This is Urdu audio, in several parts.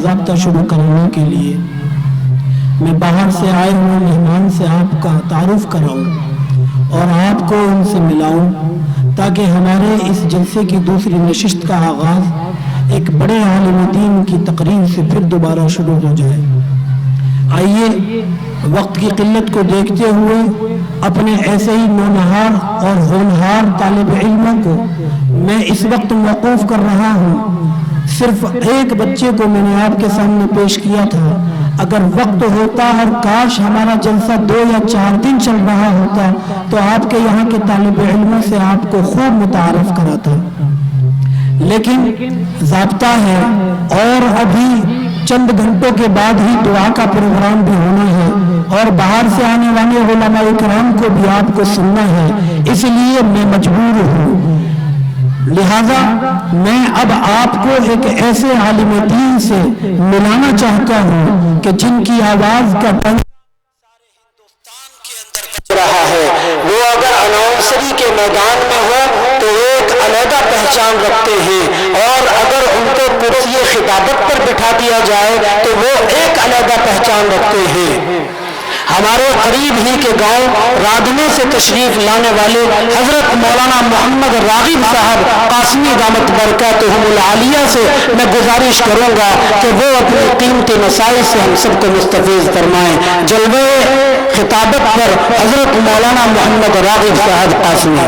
باضابطہ شروع کرنے کے لیے میں باہر سے آئے ہوئے مہمان سے آپ کا تعارف کراؤں اور آپ کو ان سے ملاؤں تاکہ ہمارے اس جلسے کی دوسری نشست کا آغاز ایک بڑے عالم دین کی تقریر سے پھر دوبارہ شروع ہو جائے۔ آئیے وقت کی قلت کو دیکھتے ہوئے اپنے ایسے ہی نونہار اور ہونہار طالب علموں کو میں اس وقت موقوف کر رہا ہوں۔ صرف ایک بچے کو میں نے آپ کے سامنے پیش کیا تھا، اگر وقت ہوتا اور کاش ہمارا جلسہ 2 یا 4 دن چل رہا ہوتا تو آپ کے یہاں کے طالب علموں سے آپ کو خوب متعارف کراتا، لیکن ضابطہ ہے اور ابھی چند گھنٹوں کے بعد ہی دعا کا پروگرام بھی ہونا ہے اور باہر سے آنے والے علماء کرام کو بھی آپ کو سننا ہے، اس لیے میں مجبور ہوں۔ لہذا میں اب آپ کو ایک ایسے عالم دین سے ملانا چاہتا ہوں کہ جن کی آواز کا ڈنک سارے ہندوستان کے اندر بج رہا ہے۔ وہ اگر اناؤنسری کے میدان میں ہو تو ایک علیحدہ پہچان رکھتے ہیں، اور اگر ان کو کرسی خطابت پر بٹھا دیا جائے تو وہ ایک علیحدہ پہچان رکھتے ہیں۔ ہمارے قریب ہی کے گاؤں رادنے سے تشریف لانے والے حضرت مولانا محمد راغب صاحب قاسمی دامت برکاتہم العالیہ سے میں گزارش کروں گا کہ وہ اپنی قیمتی نصائح سے ہم سب کو مستفیض فرمائیں۔ جلوے خطابت پر حضرت مولانا محمد راغب صاحب قاسمی۔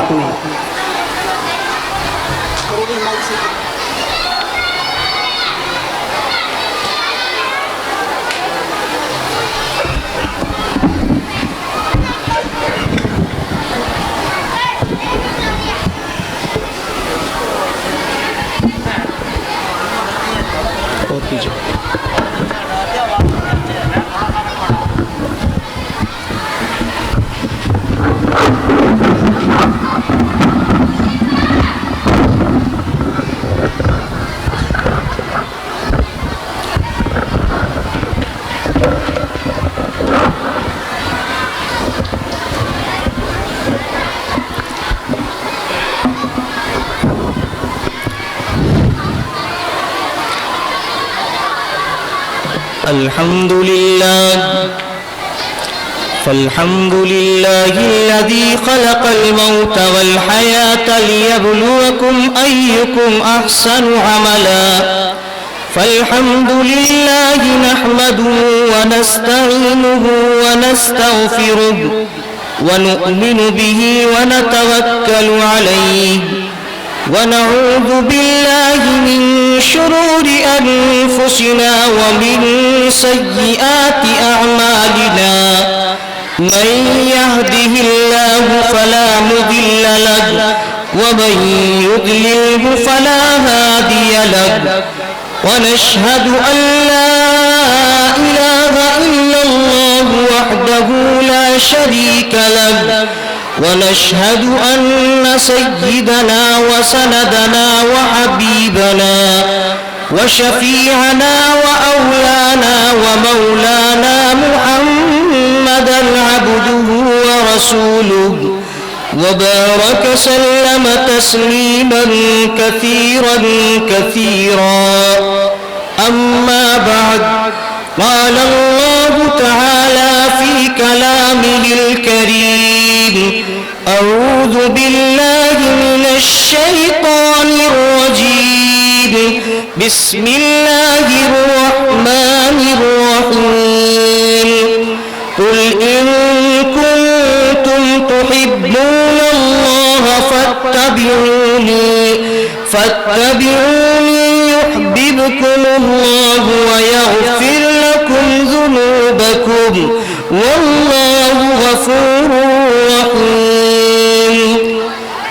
الحمد لله فالحمد لله الذي خلق الموت والحياة ليبلوكم أيكم أحسن عملا فالحمد لله نحمده ونستعينه ونستغفره ونؤمن به ونتوكل عليه ونعوذ بالله من شرور أنفسنا ومن سيئات أعمالنا من يهده الله فلا مضل له ومن يضلله فلا هادي له ونشهد أن لا إله إلا الله وحده لا شريك له ونشهد أن سيدنا وسندنا وحبيبنا وشفيعنا وأولانا ومولانا محمدا عبده ورسوله وبارك سلم تسليما كثيرا كثيرا أما بعد قال الله تعالى في كلامه الكريم أعوذ بالله من الشيطان الرجيم بسم الله الرحمن الرحيم قل إن كنتم تحبون الله فاتبعوني يحببكم الله ويغفر لكم ذنوبكم والله غفور رحيم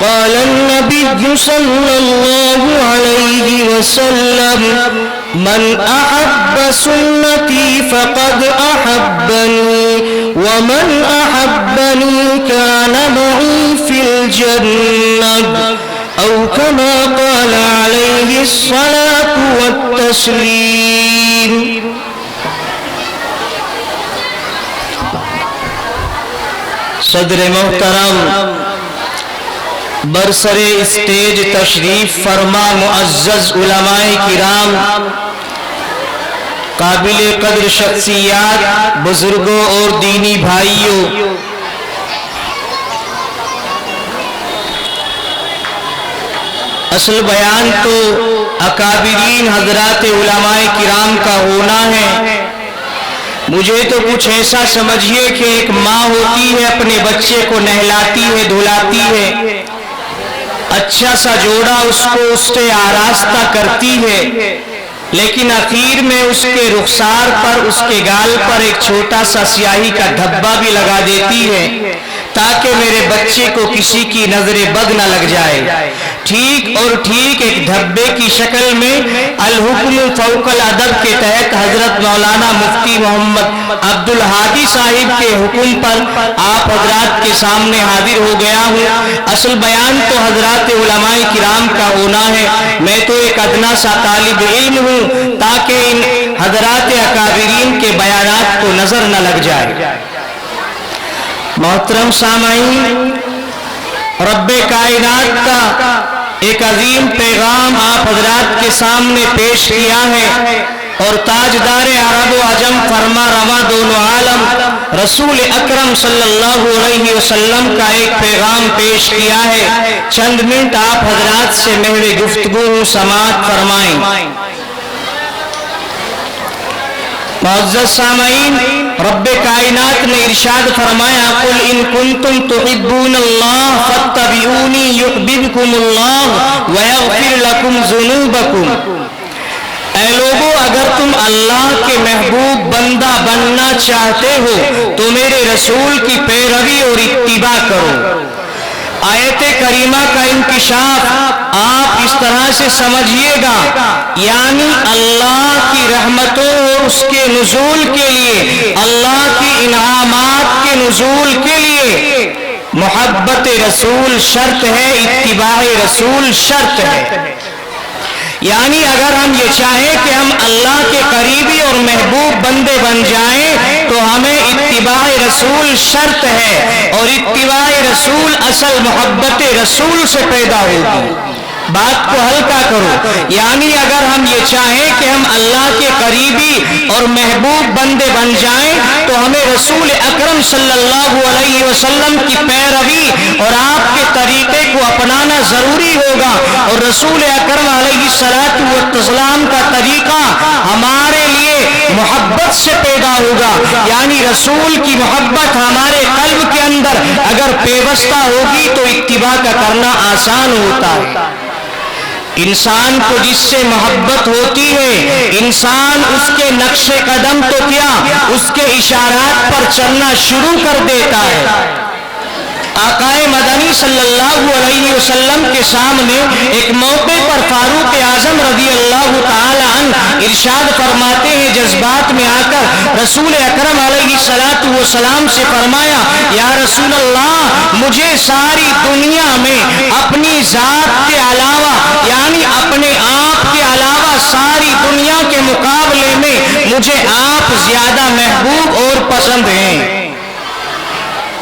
قال النبي صلى الله عليه وسلم من أحب سنتي فقد أحبني ومن أحبني كان معي في الجنة أو كما قال عليه الصلاة والتسليم صدر محترم برسر اسٹیج تشریف فرما معزز علماء کرام قابل قدر شخصیات، بزرگوں اور دینی بھائیوں، اصل بیان تو اکابرین حضرات علماء کرام کا ہونا ہے۔ مجھے تو کچھ ایسا سمجھیے کہ ایک ماں ہوتی ہے، اپنے بچے کو نہلاتی ہے، دھلاتی ہے، اچھا سا جوڑا اس کو اس سے آراستہ کرتی ہے، لیکن آخر میں اس کے رخسار پر، اس کے گال پر ایک چھوٹا سا سیاہی کا دھبا بھی لگا دیتی ہے تاکہ میرے بچے کو کسی کی نظر بد نہ لگ جائے۔ ٹھیک اور ٹھیک ایک دھبے کی شکل میں الحکم فوق الادب کے تحت حضرت مولانا مفتی محمد عبد الہادی صاحب کے حکم پر آپ حضرات کے سامنے حاضر ہو گیا ہوں۔ اصل بیان تو حضرات علماء کرام کا ہونا ہے، میں تو ایک ادنا سا طالب علم ہوں تاکہ ان حضرات اکابرین کے بیانات کو نظر نہ لگ جائے۔ محترم سامعین، رب کائنات کا ایک عظیم پیغام آپ حضرات کے سامنے پیش کیا ہے، اور تاجدار عرب و عجم، فرما رواں دونوں عالم رسول اکرم صلی اللہ علیہ وسلم کا ایک پیغام پیش کیا ہے۔ چند منٹ آپ حضرات سے محض گفتگو سماعت فرمائیں۔ معزز سامعین، رب کائنات نے ارشاد فرمایا، قل ان کنتم تحبون اللہ فاتبعونی یحببکم اللہ ویغفر لکم ذنوبکم۔ اے لوگو، اگر تم اللہ کے محبوب بندہ بننا چاہتے ہو تو میرے رسول کی پیروی اور اتباع کرو۔ آیت کریمہ کا انکشاف آپ اس طرح سے سمجھیے گا، یعنی اللہ کی رحمتوں اور اس کے نزول کے لیے، اللہ کی انعامات کے نزول کے لیے محبت رسول شرط ہے، اتباع رسول شرط ہے۔ یعنی اگر ہم یہ چاہیں کہ ہم اللہ کے قریبی اور محبوب بندے بن جائیں تو ہمیں اتباع رسول شرط ہے، اور اتباع رسول اصل محبت رسول سے پیدا ہوگی۔ بات کو ہلکا کرو، یعنی اگر ہم یہ چاہیں کہ ہم اللہ کے قریبی اور محبوب بندے بن جائیں تو ہمیں رسول اکرم صلی اللہ علیہ وسلم کی پیروی اور آپ کے طریقے کو اپنانا ضروری ہوگا، اور رسول اکرم علیہ السلام کا طریقہ ہمارے لیے محبت سے پیدا ہوگا، یعنی رسول کی محبت ہمارے قلب کے اندر اگر پیوستہ ہوگی تو اتباع کا کرنا آسان ہوتا ہے۔ انسان کو جس سے محبت ہوتی ہے، انسان اس کے نقش قدم تو کیا، اس کے اشارات پر چلنا شروع کر دیتا ہے۔ آقا مدنی صلی اللہ علیہ وسلم کے سامنے ایک موقع پر فاروق اعظم رضی اللہ تعالی عنہ ارشاد فرماتے ہیں، جذبات میں آ کر رسول اکرم علیہ السلام سے فرمایا، یا رسول اللہ، مجھے ساری دنیا میں اپنی ذات کے علاوہ، یعنی اپنے آپ کے علاوہ ساری دنیا کے مقابلے میں مجھے آپ زیادہ محبوب اور پسند ہیں۔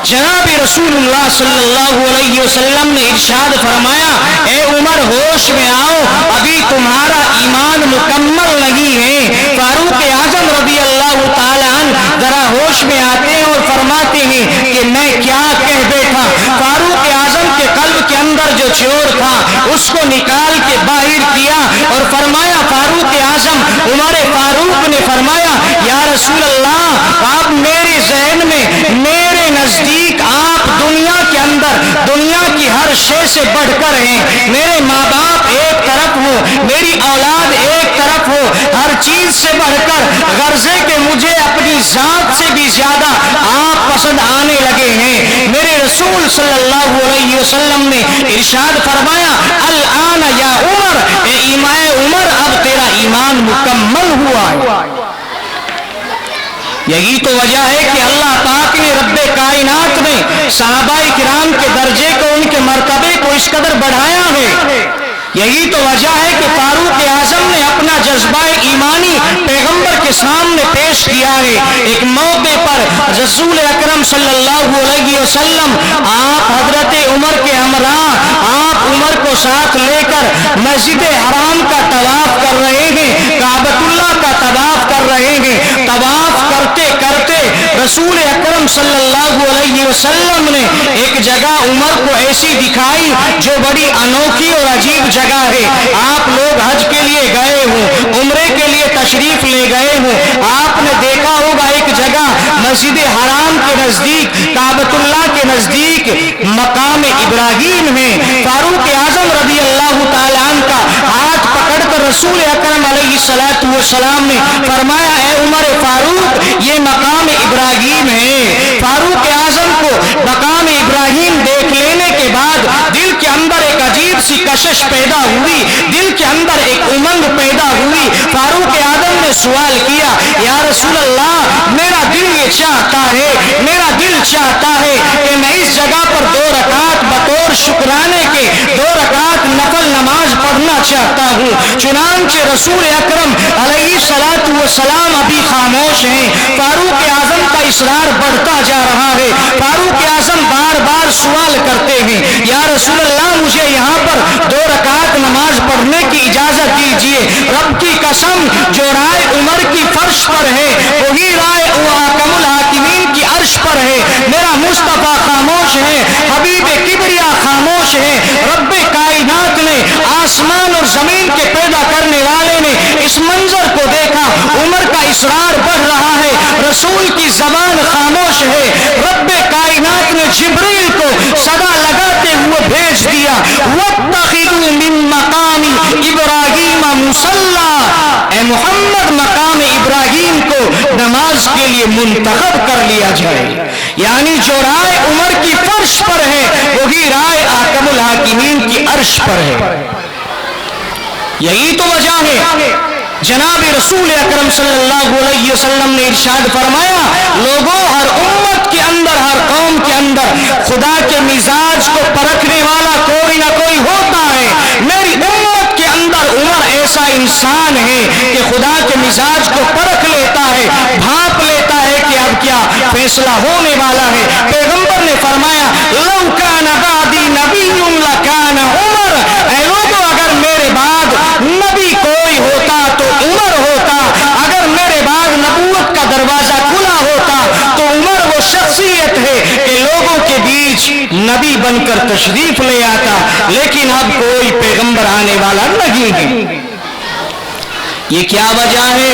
جناب رسول اللہ صلی اللہ علیہ وسلم نے ارشاد فرمایا، اے عمر ہوش میں آؤ، ابھی تمہارا ایمان مکمل نہیں ہے۔ فاروق اعظم رضی اللہ تعالی عنہ ذرا ہوش میں آتے ہیں اور فرماتے ہیں کہ میں کیا کہہ بیٹھا۔ فاروق اعظم کے قلب کے اندر جو چور تھا اس کو نکال کے باہر کیا اور فرمایا، فاروق اعظم عمر فاروق نے فرمایا، یا رسول اللہ، آپ میرے ذہن میں، میرے نزدیک آپ دنیا کے اندر دنیا کی ہر شے سے بڑھ کر ہیں۔ میرے ماں باپ ایک طرف ہو، میری اولاد ایک طرف ہو، ہر چیز سے بڑھ کر غرضے کہ مجھے اپنی ذات سے بھی زیادہ آپ پسند آنے لگے ہیں۔ میرے رسول صلی اللہ علیہ وسلم نے ارشاد فرمایا، الآن یا عمر، اے ایمان عمر، اب تیرا ایمان مکمل ہوا ہے۔ یہی تو وجہ ہے کہ اللہ پاک نے رب کائنات میں صحابہ کرام کے درجے کو، ان کے مرتبے کو اس قدر بڑھایا ہے۔ یہی تو وجہ ہے کہ فاروق اعظم نے اپنا جذبہ ایمانی پیغمبر کے سامنے پیش کیا ہے۔ ایک موقع پر رسول اکرم صلی اللہ علیہ وسلم آپ حضرت عمر کے ہمراہ، آپ عمر کو ساتھ لے کر مسجد حرام کا طواف کر رہے ہیں، کعبۃ اللہ کا طواف کر رہے رسول اکرم صلی اللہ علیہ وسلم نے ایک جگہ عمر کو ایسی دکھائی جو بڑی انوکھی اور عجیب جگہ ہے. آپ لوگ حج کے لیے گئے ہوں, عمرے کے لیے تشریف لے گئے ہوں, آپ نے دیکھا ہوگا ایک جگہ مسجد حرام کے نزدیک, کعبۃ اللہ کے نزدیک مقام ابراہیم ہے. فاروق اعظم رضی اللہ تعالیٰ عنہ کا ہاتھ پکڑ کر رسول اکرم علیہ السلام نے فرمایا, اے عمر فاروق, یہ مقام ابراہیم ہے. فاروق اعظم کو مقام ابراہیم دیکھ لینے کے بعد دل کے اندر ایک عجیب سی کشش پیدا ہوئی, دل کے اندر ایک امنگ پیدا ہوئی. فاروق اعظم نے سوال کیا, یا رسول اللہ, میرا دل یہ چاہتا ہے, میرا دل چاہتا ہے کہ میں اس جگہ پر 2 رکعت بطور شکرانے کے 2 رکعت نفل نماز پڑھنا چاہتا ہوں. چنانچہ رسول اکرم علیہ السلام ابھی خاموش ہیں. فاروق اعظم کا اصرار بڑھتا جا رہا ہے. فاروق اعظم بار بار سوال کرتے ہیں, یا رسول اللہ, مجھے یہاں پر 2 رکعت نماز پڑھنے کی اجازت دیجیے. رب کی قسم, جو رائے عمر کی فرش پر ہے وہی رائے احکم الحاکمین کی عرش پر ہے. میرا مصطفیٰ خاموش ہے, حبیب کبریا خاموش ہے. رب کائنات نے, آسمان اور زمین کے پیدا کرنے والے نے اس منظر کو دیکھا. عمر کا اصرار بڑھ رہا ہے, رسول کی زبان خاموش ہے. رب کائنات نے جبریل کو صدا لگاتے ہوئے بھیج دیا, وَاتَّخِذُوا مِن مَّقَامِ إِبْرَاهِيمَ مُصَلًّى, اے محمد, مقام ابراہیم کو نماز کے لیے منتخب کر لیا جائے. یعنی جو رائے عمر کی فرش پر ہے وہی رائے احکم الحاکمین کی عرش پر ہے. یہی تو وجہ ہے جناب رسول اکرم صلی اللہ علیہ وسلم نے ارشاد فرمایا, لوگوں, ہر امت کے اندر, ہر قوم کے اندر خدا کے مزاج کو پرکھنے والا کوئی نہ کوئی ہوتا ہے. میری امت کے اندر عمر ایسا انسان ہے کہ خدا کے مزاج کو پرکھ لیتا ہے, بھانپ لیتا ہے کہ اب کیا فیصلہ ہونے والا ہے. پیغمبر نے فرمایا, لو کان بعدی نبی لکان عمر, اے لوگوں, اگر میرے بعد نبی کوئی ہوتا تو عمر ہوتا. اگر میرے بعد نبوت کا دروازہ کھلا ہوتا تو عمر وہ شخصیت ہے کہ لوگوں کے بیچ نبی بن کر تشریف لے آتا. لیکن اب کوئی پیغمبر آنے والا نہیں ہے. یہ کیا وجہ ہے؟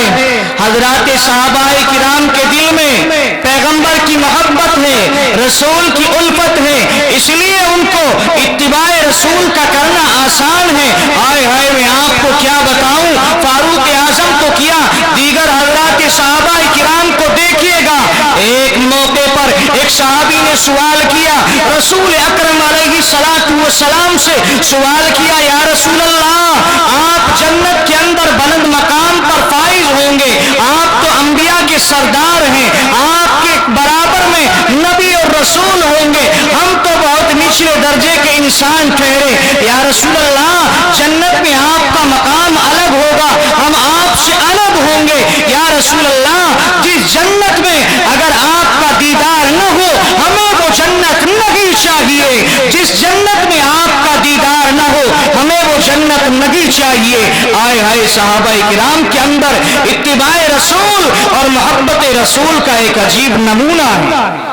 حضرات صحابہ کرام کے دل میں پیغمبر کی محبت ہے, رسول کی الفت ہے, اس لیے ان کو اتباع رسول کا کرنا آسان ہے. آئے ہائے, میں آپ کو کیا بتاؤں, فاروق اعظم کو کیا, دیگر حضرات صحابہ کرام کو دیکھیے گا. ایک موقع پر ایک صحابی نے سوال کیا, رسول اکرم علیہ السلام سے سوال کیا, یا رسول اللہ, آپ جنت کے اندر بلند مقام پر فائز ہوں گے, آپ تو انبیاء کے سردار ہیں, آپ کے برابر میں نبی اور رسول ہوں گے, ہم تو بہت نچلے درجے کے انسان ٹھہرے. یا رسول اللہ, جنت میں آپ کا مقام الگ ہوگا, ہم آپ سے الگ ہوں گے. یا رسول اللہ, جس جنت میں اگر آپ کا دیدار نہ ہو ہمیں وہ جنت نہیں چاہیے. جس جنت میں آپ کا دیدار نہ ہو ہمیں وہ جنت نہیں چاہیے. آئے ہائے, صحابہ کرام کے اندر اتباع رسول اور محبت رسول کا ایک عجیب نمونہ ہے.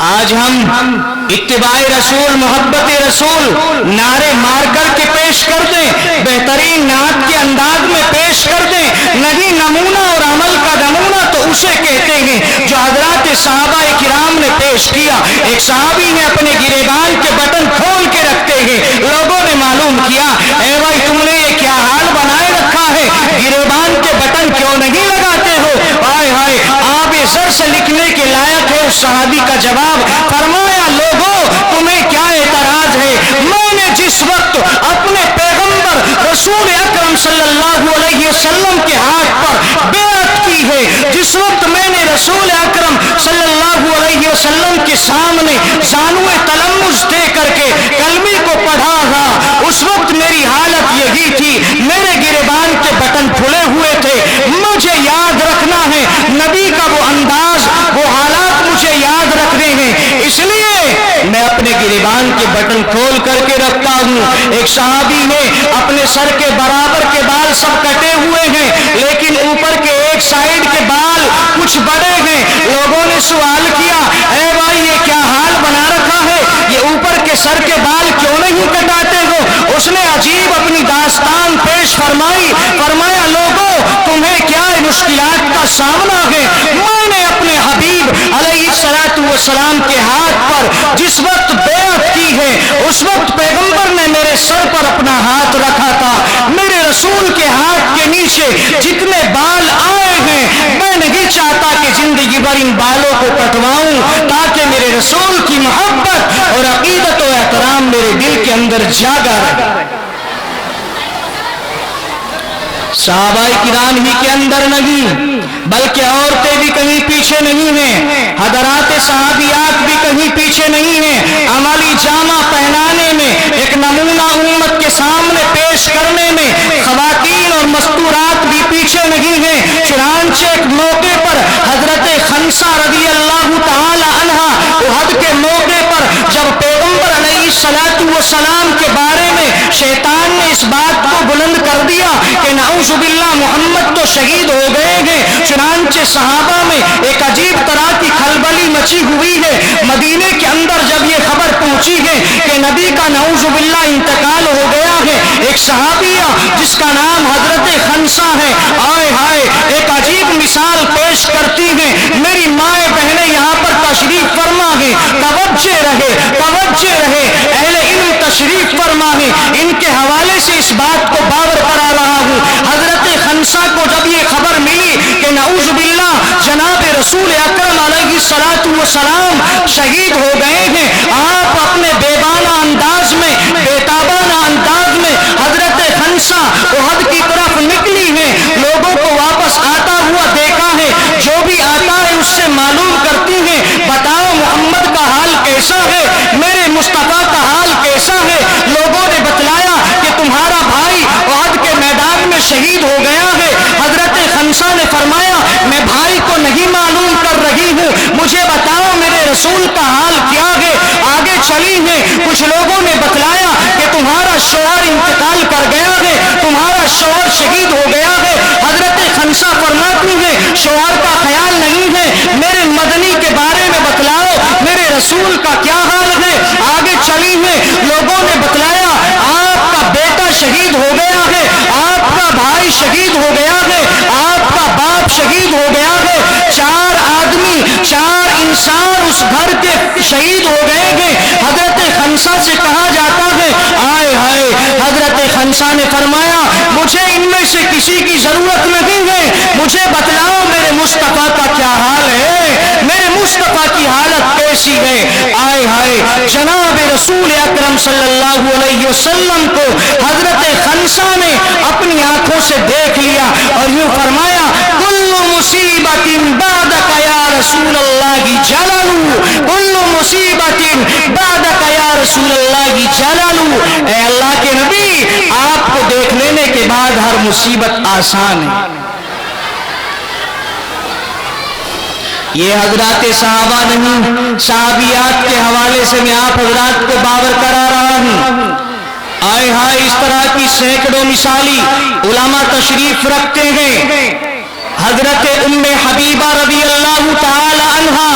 آج ہم اتباع رسول, محبت رسول نعرے مار کر کے پیش کر دیں, بہترین نعت کے انداز میں پیش کر دیں, نہیں, نمونہ اور عمل کا نمونہ تو اسے کہتے ہیں جو حضرات صحابہ کرام نے پیش کیا. ایک صحابی نے اپنے گریبان کے بٹن کھول کے رکھتے ہیں, لوگوں نے معلوم کیا, اے بھائی, تم نے یہ کیا حال بنائے رکھا ہے, گریبان کے بٹن کیوں نہیں لگاتے ہو؟ آئے ہائے, آپ یہ سر سے لکھنے کے لائق ہے. اس صحابی کا جواب, فرمایا, لوگوں, تمہیں کیا اعتراض ہے, میں نے جس وقت اپنے پیغمبر رسول اکرم صلی اللہ علیہ وسلم کے ہاتھ پر بیعت کی ہے, جس وقت میں نے رسول اکرم صلی اللہ علیہ وسلم کے سامنے زانوئے تلمس دے کر کے کلمے کو پڑھا تھا, اس وقت میری حالت یہی تھی, میرے گریبان کے بٹن کھلے ہوئے تھے. مجھے یاد رکھنا ہے نبی کا وہ انداز, وہ حالات مجھے یاد رکھنے ہیں, اس لیے میں اپنے گریبان کے بٹن کھول کر کے رکھتا ہوں. ایک صحابی نے اپنے سر کے برابر کے بال سب کٹے ہوئے ہیں, لیکن اوپر کے ایک سائیڈ کے بال کچھ بڑے ہیں. سامنا ہے، میں نے اپنے حبیب علیہ السلام کے ہاتھ پر جس وقت بیعت کی ہے اس وقت پیغمبر نے میرے سر پر اپنا ہاتھ رکھا تھا، میرے رسول کے ہاتھ کے نیچے جتنے بال آئے ہیں میں نہیں چاہتا کہ زندگی بھر ان بالوں کو کٹواؤں تاکہ میرے رسول کی محبت اور عقیدت و احترام میرے دل کے اندر جاگا رہے۔ صحابہ کرام ہی کے اندر نہیں بلکہ عورتیں بھی کہیں پیچھے نہیں ہیں، حضرات صحابیات بھی کہیں پیچھے نہیں ہیں، عملی جامہ پہنانے میں، ایک نمونہ امت کے سامنے پیش کرنے میں خواتین اور مستورات بھی پیچھے نہیں ہیں۔ چنانچہ ایک موقع پر حضرت خنسہ رضی اللہ تعالی عنہا احد کے موقع پر جب پیغمبر علیہ السلام کے بارے میں شیطان نے اس بات کو بلند کر دیا کہ نعوذ باللہ محمد تو شہید ہو گئے ہیں، چنانچہ صحابہ میں ایک عجیب طرح کی کھلبلی مچی ہوئی ہے۔ مدینے کے اندر جب یہ خبر پہنچی ہے کہ نبی کا نعوذ باللہ انتقال ہو گیا ہے، ایک صحابیہ جس کا نام حضرت خنسہ ہے، آئے ہائے ایک عجیب مثال پیش کرتی ہیں۔ میری مائیں بہنیں یہاں پر تشریف فرما ہے، توجہ رہے توجہ رہے، اہل علم تشریف فرما ہے، ان کے حوالے سے اس بات کو باور کرا رہا ہوں۔ حضرت خنسہ کو جب یہ خبر ملی کہ نعوذ باللہ جناب رسول اکرم علیہ السلام شہید ہو گئے ہیں، آپ اپنے بیبانہ انداز میں بیتابانہ انداز میں حضرت خنسہ احد کی طرف نکلی ہیں، لوگوں کو واپس آتا ہوا دیکھا ہے، جو بھی آتا ہے اس سے معلوم کرتی ہیں، بتاؤ محمد کا حال کیسا ہے، میرے مصطفیٰ کا حال کیسا ہے؟ لوگوں نے بتلایا کہ تمہارا بھائی احد کے میدان میں شہید ہو گیا ہے۔ حضرت خنسہ نے فرمایا میں بھائی کو نہیں معلوم کر رہی ہوں، مجھے بتاؤ میرے رسول کا حال کیا ہے۔ آگے چلی ہیں، کچھ لوگوں نے بتلایا کہ تمہارا شوہر انتقال کر گیا ہے، تمہارا شوہر شہید ہو گیا ہے۔ حضرت خنسہ فرماتی ہیں شوہر کا خیال نہیں ہے، میرے مدنی کے بارے میں بتلاؤ میرے رسول کا کیا حال ہے۔ آگے چلی ہیں، لوگوں نے بتلایا آپ کا بیٹا شہید ہو گیا ہے، آپ کا بھائی شہید ہو گیا ہے، آپ کا باپ شہید ہو گیا ہے، 4 آدمی 4 انسان اس گھر کے شہید ہو گئے ہیں۔ حضرت خنسہ سے کہا جاتا ہے آئے ہائے، حضرت خنسہ نے فرمایا مجھے ان میں سے کسی کی ضرورت نہیں ہے، مجھے بتلاؤ میرے مصطفیٰ کا کیا حال ہے، میرے مصطفیٰ کی حالت کیسی ہے۔ آئے ہائے، جناب رسول اکرم صلی اللہ علیہ وسلم کو حضرت خنسہ نے اپنی آنکھوں سے دیکھ لیا اور یوں فرمایا کل مصیبت بعدک یا رسول اللہ جلل، کل مصیبت بعدک یا رسول اللہ جلل، اے اللہ کے نبی آپ کو دیکھ لینے کے بعد ہر مصیبت آسان ہے۔ یہ حضرات صحابہ نہیں، صحابیات کے حوالے سے میں آپ حضرات کو باور کرا رہا ہوں۔ آئے ہائے، اس طرح کی سینکڑوں مثالی علماء تشریف رکھتے ہیں۔ حضرت ام حبیبہ رضی اللہ تعالی عنہا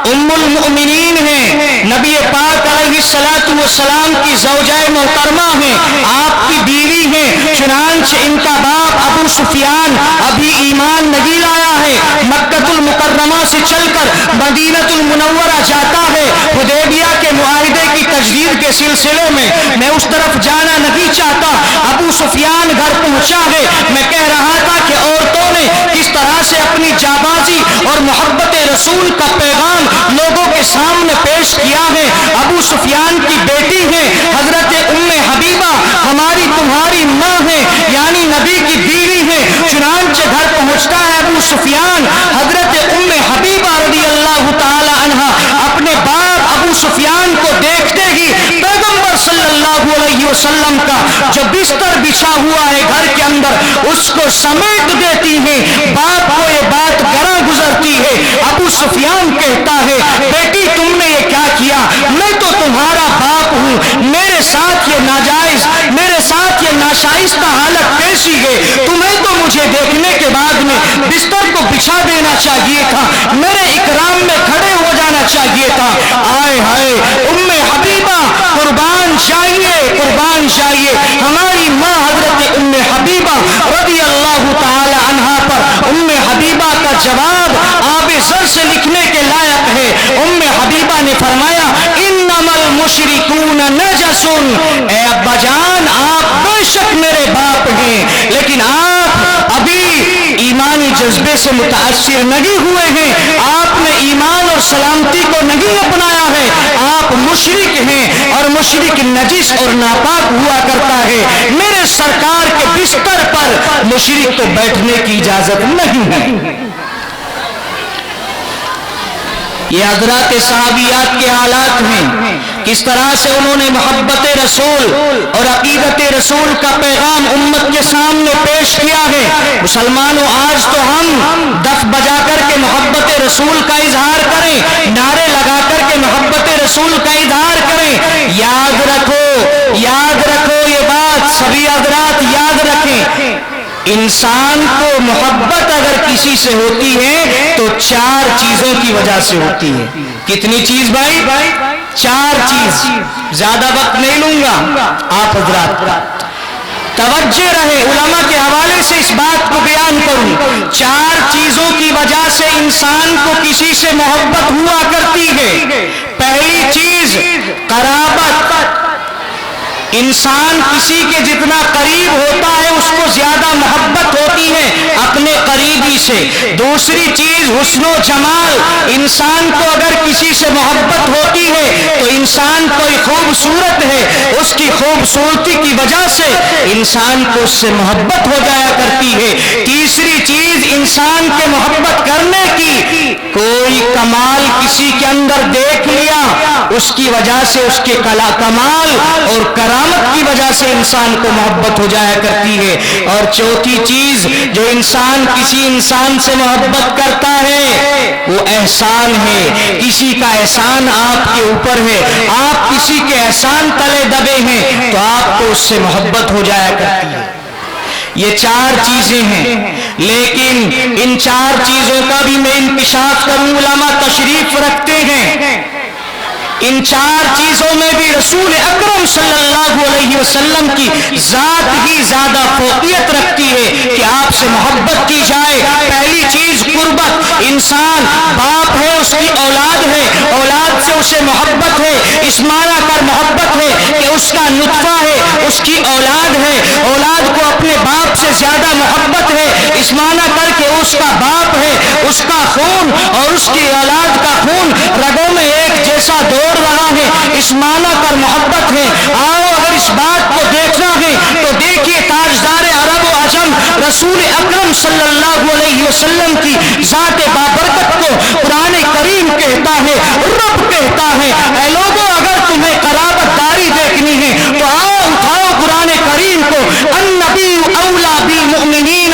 ام المؤمنین ہیں، نبی پاک علیہ السلام کی زوجہ محترمہ ہیں، آپ کی بیوی ہیں، چنانچہ ان کا باپ ابو سفیان ابھی ایمان نہیں لایا ہے، مکہ المکرمہ سے چل کر مدینہ المنورہ جاتا ہے، حدیبیہ کے معاہدے کی تجدید کے سلسلے میں اس طرف جانا نہیں چاہتا۔ ابو سفیان گھر پہنچا ہے، میں کہہ رہا تھا کہ عورتوں نے کس طرح سے اپنی جابازی اور محبت رسول کا پیغام لوگوں کے سامنے پیش کیا ہے۔ ابو سفیان کی بیٹی ہے حضرت ام حبیبہ، ہماری تمہاری ماں ہے، یعنی نبی کی بیوی ہے۔ چنانچہ گھر پہنچتا ہے ابو سفیان، حضرت ام حبیبہ رضی اللہ تعالی عنہا اپنے باپ ابو سفیان کو دیکھتے ہی پیغمبر صلی اللہ علیہ وسلم کا جو بستر بچھا ہوا ہے گھر کے اندر اس کو سمیٹ دیتی ہیں۔ باپ کو یہ بات گراں گزرتی ہے۔ ابو سفیان کہتا ہے بیٹی تم نے یہ کیا کیا، میں تو تمہارا باپ ہوں، میرے ساتھ یہ ناجائز، میرے ساتھ یہ ناشائستہ حالت کیسی ہے، تمہیں تو مجھے دیکھنے کے بعد میں بستر کو بچھا دینا چاہیے تھا، میرے اکرام میں کھڑے ہو جانا چاہیے تھا۔ آئے ہائے، ام حبیبہ قربان چاہیے ہماری ماں حضرت ام حبیبہ رضی اللہ تعالی عنہا پر ام حبیبہ کا جواب آب زر سے لکھنے کے لائق ہے۔ ام حبیبہ نے فرمایا انما المشرکون نجس، اے ابا جان آپ بے شک میرے باپ ہیں، لیکن آپ ابھی ایمانی جذبے سے متاثر نہیں ہوئے ہیں، آپ نے ایمان اور سلامتی کو نہیں اپنایا ہے، آپ مشرک ہیں، اور مشرک نجس اور ناپاک ہوا کرتا ہے۔ میرے سرکار کے بستر پر مشرک کو بیٹھنے کی اجازت نہیں ہے۔ یہ حضرات صحابیات کے حالات ہیں، کس طرح سے انہوں نے محبت رسول اور عقیدت رسول کا پیغام امت کے سامنے پیش کیا ہے۔ مسلمانوں آج تو ہم دف بجا کر کے محبت رسول کا اظہار کریں، نعرے لگا کر کے محبت رسول کا اظہار کریں۔ یاد رکھو یہ بات، سبھی حضرات یاد رکھیں، انسان کو محبت اگر کسی سے ہوتی ہے تو 4 چیزوں کی وجہ سے ہوتی ہے۔ کتنی چیز بھائی؟ 4 چیز۔ زیادہ وقت نہیں لوں گا، آپ حضرات توجہ رہے، علماء کے حوالے سے اس بات کو بیان کروں۔ 4 چیزوں کی وجہ سے انسان کو کسی سے محبت ہوا کرتی ہے۔ پہلی چیز قرابت، انسان کسی کے جتنا قریب ہوتا ہے اس کو زیادہ محبت ہوتی ہے اپنے قریبی سے۔ دوسری چیز حسن و جمال، انسان کو اگر کسی سے محبت ہوتی ہے تو انسان کوئی خوبصورت ہے، اس کی خوبصورتی کی وجہ سے انسان کو اس سے محبت ہو جایا کرتی ہے۔ تیسری چیز انسان کے محبت کرنے کی، کوئی کمال کسی کے اندر دیکھ لیا اس کی وجہ سے اس کے کمال اور کرامت کی وجہ سے انسان کو محبت ہو جایا کرتی ہے۔ اور چوتھی چیز جو انسان کسی انسان سے محبت کرتا ہے وہ احسان ہے، کسی کا احسان آپ کے اوپر ہے، آپ کسی کے احسان تلے دبے ہیں تو آپ کو اس سے محبت ہو جایا کرتی ہے۔ یہ 4 چیزیں ہیں، لیکن ان 4 چیزوں کا بھی میں انکشاف کروں، علماء تشریف رکھتے ہیں۔ ان 4 چیزوں میں بھی رسول اکرم صلی اللہ علیہ وسلم کی ذات ہی زیادہ فوقیت رکھتی ہے کہ آپ سے محبت کی جائے۔ پہلی چیز قربت، انسان باپ ہے، اس کی اولاد ہے، اولاد سے اسے محبت ہے، اس معنی پر محبت ہے کہ اس کا نطفہ ہے، اس کی اولاد ہے، اولاد کو اپنے باپ سے زیادہ محبت ہے، اس معنی کر کے اس کا باپ ہے، اس کا خون اور اس کی اولاد کا خون رگوں میں ایک جیسا دوڑ رہا ہے، اس معنی پر محبت ہے۔ آؤ اگر اس بات کو دیکھنا ہے تو دیکھیے تاجدار عرب و عجم رسول اکرم صلی اللہ علیہ وسلم کی ذات بابرکت کو قرآن کریم کہتا ہے، رب کہتا ہے اے لوگوں اگر تمہیں قرابت داری دیکھنی ہے تو آؤ اٹھاؤ قرآن کریم کو، النبی اولا بالمؤمنین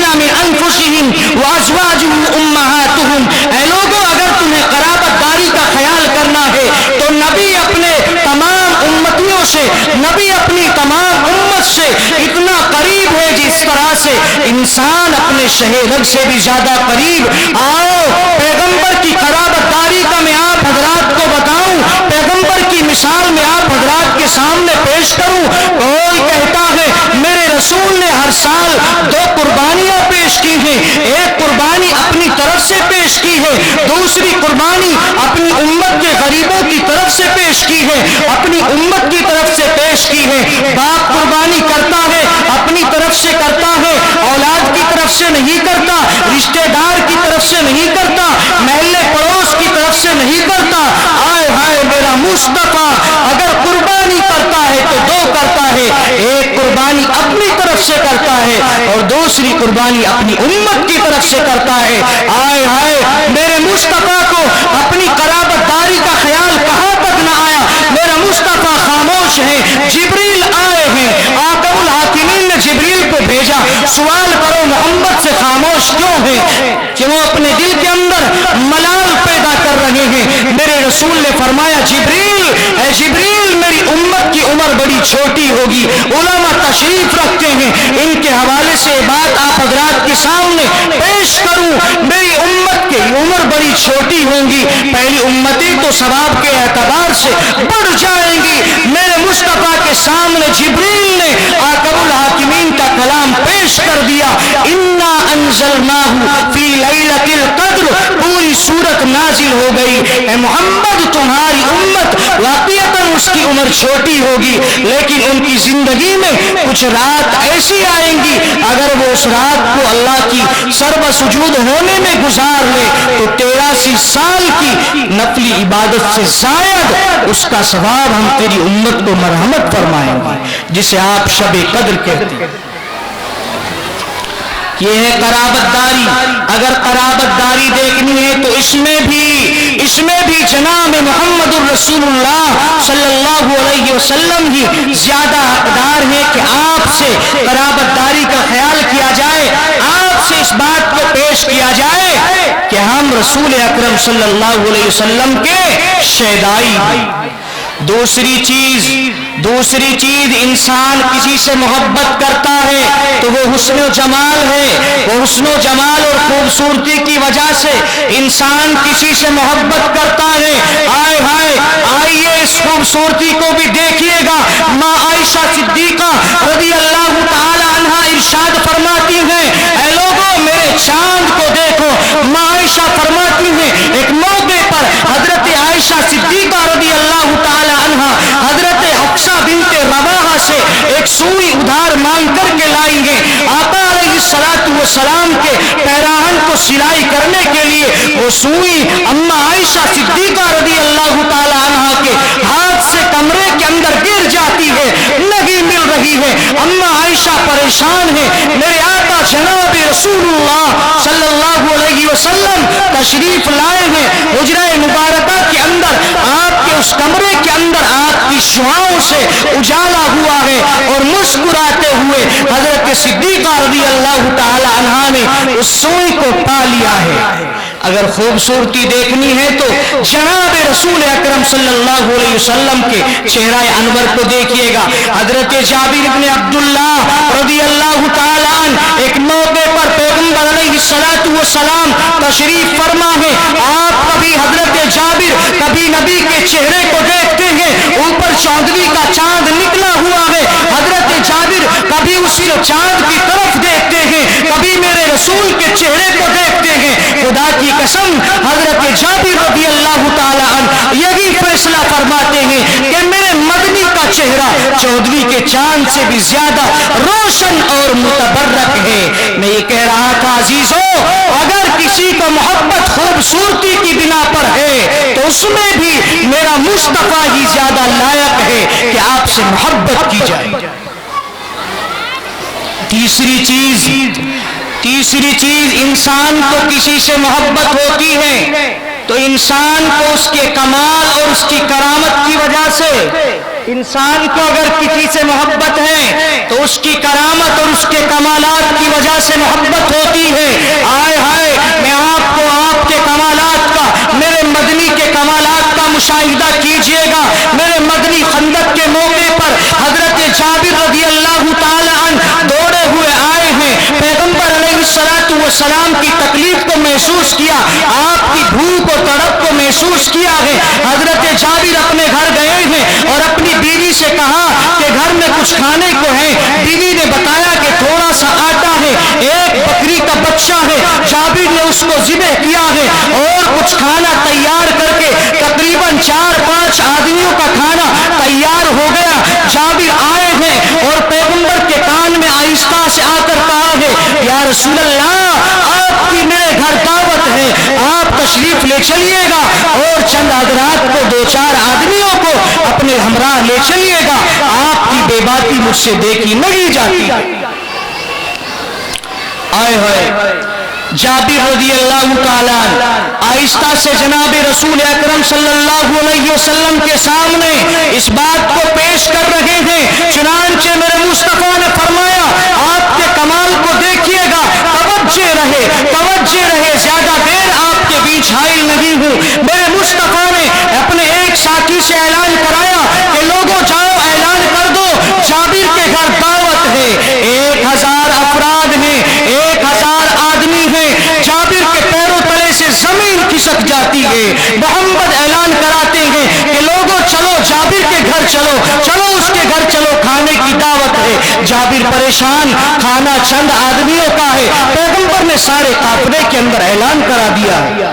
من انفسهم وازواجهم امہاتهم۔ اے لوگوں اگر تمہیں قرابت داری کا خیال کرنا ہے تو نبی اپنے تمام امتیوں سے، نبی اپنی تمام امت سے اتنا قریب ہے جس طرح سے انسان اپنے شہ رگ سے بھی زیادہ قریب۔ آؤ پیغمبر کی قرابت داری کا میں آپ حضرات کو بتاؤں، پیغمبر کی مثال میں آپ حضرات کے سامنے پیش کروں۔ کوئی کہتا ہے میرے رسول نے ہر سال 2 قربانیاں پیش کی ہیں، ایک قربانی اپنی طرف سے پیش کی ہے، دوسری قربانی اپنی امت کے غریبوں کی طرف سے پیش کی ہے، اپنی امت کی طرف سے پیش کی ہے۔ باپ قربانی کرتا ہے اپنی طرف سے کرتا ہے، اولاد کی طرف سے نہیں کرتا، رشتہ دار کی طرف سے نہیں کرتا، محلے پڑوس کی طرف سے نہیں کرتا۔ آئے ہائے میرا مصطفیٰ اگر قربانی کرتا ہے تو 2 کرتا ہے، ایک قربانی اپنی طرف سے کرتا ہے اور دوسری قربانی اپنی امت کی طرف سے کرتا ہے۔ آئے ہائے میرے مصطفیٰ کو اپنی قرابت داری کا خیال کہاں تک نہ آیا، میرا مصطفیٰ خاموش ہے۔ جبریل آئے ہیں، آقا الحاکمین نے جبریل کو بھیجا، سوال کرو محمد سے خاموش کیوں ہے؟ کہ وہ اپنے دل کے اندر ملال پیدا کر رہے ہیں۔ میرے رسول نے فرمایا جبریل، اے جبریل میری امت کی عمر بڑی چھوٹی ہوگی۔ علماء تشریف رکھتے ہیں، ان کے حوالے سے بات آپ حضرات کے سامنے پیش کروں۔ میری امت کی عمر بڑی چھوٹی ہوں گی، پہلی امتیں تو ثواب کے اعتبار سے بڑھ جائیں گی۔ میرے مصطفیٰ کے سامنے جبریل نے آکب الحاکمین کا کلام پیش کر دیا، انا انزلناہ فی لیلۃ القدر، پوری سورت نازل ہو گئی۔ اے محمد تمہاری امت واقعتاً اس کی عمر چھوٹی ہوگی، لیکن ان کی زندگی میں کچھ رات ایسی آئیں گی اگر وہ اس رات کو اللہ کی سرب سجود ہونے میں گزار لے تو 83 سال کی نفلی عبادت سے زائد اس کا ثواب ہم تیری امت کو مرحمت فرمائیں گے، جسے آپ شب قدر کہتے ہیں۔ یہ ہے قرابت داری۔ اگر قرابت داری دیکھنی ہے تو اس میں بھی جناب محمد الرسول اللہ صلی اللہ علیہ وسلم ہی زیادہ حقدار ہے کہ آپ سے قرابت داری کا خیال کیا جائے، آپ سے اس بات کو پیش کیا جائے کہ ہم رسول اکرم صلی اللہ علیہ وسلم کے شیدائی ہیں۔ دوسری چیز انسان کسی سے محبت کرتا ہے تو وہ حسن و جمال ہے، وہ حسن و جمال اور خوبصورتی کی وجہ سے انسان کسی سے محبت کرتا ہے۔ آئیے اس خوبصورتی کو بھی دیکھیے گا۔ ماں عائشہ صدیقہ رضی اللہ تعالی عنہا ارشاد فرماتی ہیں، اے لوگوں میرے چاند کو دیکھو۔ ماں عائشہ فرماتی ہیں ایک موقع پر حضرت عائشہ صدیقہ رضی اللہ تعالی عنہا حضرت حفصہ بنت رواحہ سے ایک سوئی ادھار مانگ کر کے لائی ہیں۔ آقا علیہ السلام کے پیراہن کو سلائی کرنے کے لیے وہ سوئی اما عائشہ صدیقہ رضی اللہ تعالی عنہا کے ہاتھ سے کمرے کے اندر گر جاتی ہے، نہیں مل رہی ہے۔ اما عائشہ پریشان ہے۔ میرے آقا جناب رسول اللہ صلی اللہ علیہ وسلم تشریف لائے ہیں حجرہ مبارکہ کے اندر، آپ کے اس کمرے کے اندر آپ کی شعاؤں سے اجالا ہوا ہے اور مسکراتے ہوئے حضرت صدیقہ رضی اللہ تعالی عنہا نے اس سوئی کو پا لیا ہے۔ اگر خوبصورتی دیکھنی ہے تو جناب رسول اکرم صلی اللہ علیہ وسلم کے چہرہ انور کو دیکھیے گا۔ حضرت جابر بن عبداللہ رضی اللہ تعالی عنہ ایک موقع پر پیغمبر علیہ السلام تشریف فرما ہے۔ آپ کبھی حضرت جابر کبھی نبی کے چہرے کو دیکھتے ہیں، اوپر چاندنی کا چاند نکلا ہوا ہے۔ حضرت جابر کبھی اس چاند کی طرف دیکھتے ہیں، کبھی میرے رسول کے چہرے کو دیکھتے ہیں۔ خدا کی قسم حضرت جابر رضی اللہ تعالی عنہ یہی فیصلہ فرماتے ہیں کہ میرے مدنی کا چہرہ چودھویں کے چاند سے بھی زیادہ روشن اور متبرک ہے۔ میں یہ کہہ رہا تھا عزیزوں، اگر کسی کو محبت خوبصورتی کی بنا پر ہے تو اس میں بھی میرا مصطفیٰ ہی زیادہ لائق ہے کہ آپ سے محبت کی جائے۔ تیسری چیز انسان کو کسی سے محبت ہوتی ہے تو انسان کو اس کے کمال اور اس کی کرامت کی وجہ سے، انسان کو اگر کسی سے محبت ہے تو اس کی کرامت اور اس کے کمالات کی وجہ سے محبت ہوتی ہے۔ میں آپ کو آپ کے کمالات کا، میرے مدنی کے کمالات کا مشاہدہ کیجئے گا۔ میرے مدنی خندق کے موقع پر حضرت جابر رضی اللہ تعالی عنہ دوڑے ہوئے آئے ہیں، پیغمبر علیہ السلام کی تکلیف کو محسوس کیا، آپ کی بھوک اور تڑپ کو محسوس کیا ہے۔ حضرت جابر اپنے گھر گئے ہیں اور اپنی بیوی سے کہا کہ گھر میں کچھ کھانے کو ہے۔ بیوی نے بتایا کہ تھوڑا سا آٹا ہے، ایک بکری کا بچہ ہے۔ جابر نے اس کو ذبح کیا ہے اور کچھ کھانا تیار کر کے تقریباً 4-5 آدمیوں کا کھانا تیار ہو گیا۔ جابر آئے ہیں اور پیغمبر کے کان میں آہستہ سے آ کر کہا ہے، یا رسول اللہ آپ کی میرے گھر دعوت ہے، آپ تشریف لے چلیے گا اور چند حضرات کو 2-4 آدمیوں کو اپنے ہمراہ لے چلیے گا، آپ کی بے باتی مجھ سے دیکھی نہیں جاتی۔ جابر رضی اللہ تعالیٰ آہستہ سے جناب رسول اکرم صلی اللہ علیہ وسلم کے سامنے اس بات کو پیش کر رہے ہیں۔ چنانچہ میرے مصطفیٰ نے فرمایا آپ کے کمال کو دیکھیے گا، توجہ رہے، زیادہ دیر آپ کے بیچ حائل نہیں ہوں۔ میرے مصطفیٰ نے اپنے ایک ساتھی سے اعلان کرایا کہ لوگوں جاؤ اعلان کر دو جابر کے گھر دعوت ہے، 1000 افراد ہیں، 1000 آدمی ہیں۔ جابر کے پیروں تلے سے زمین کھسک گے. محمد اعلان کراتے ہیں کہ لوگوں چلو جابر کے گھر چلو, چلو اس کے گھر چلو, کھانے کی دعوت ہے. جابر پریشان, کھانا چند آدمیوں کا ہے. پیغمبر نے سارے قافلے کے اندر اعلان کرا دیا ہے.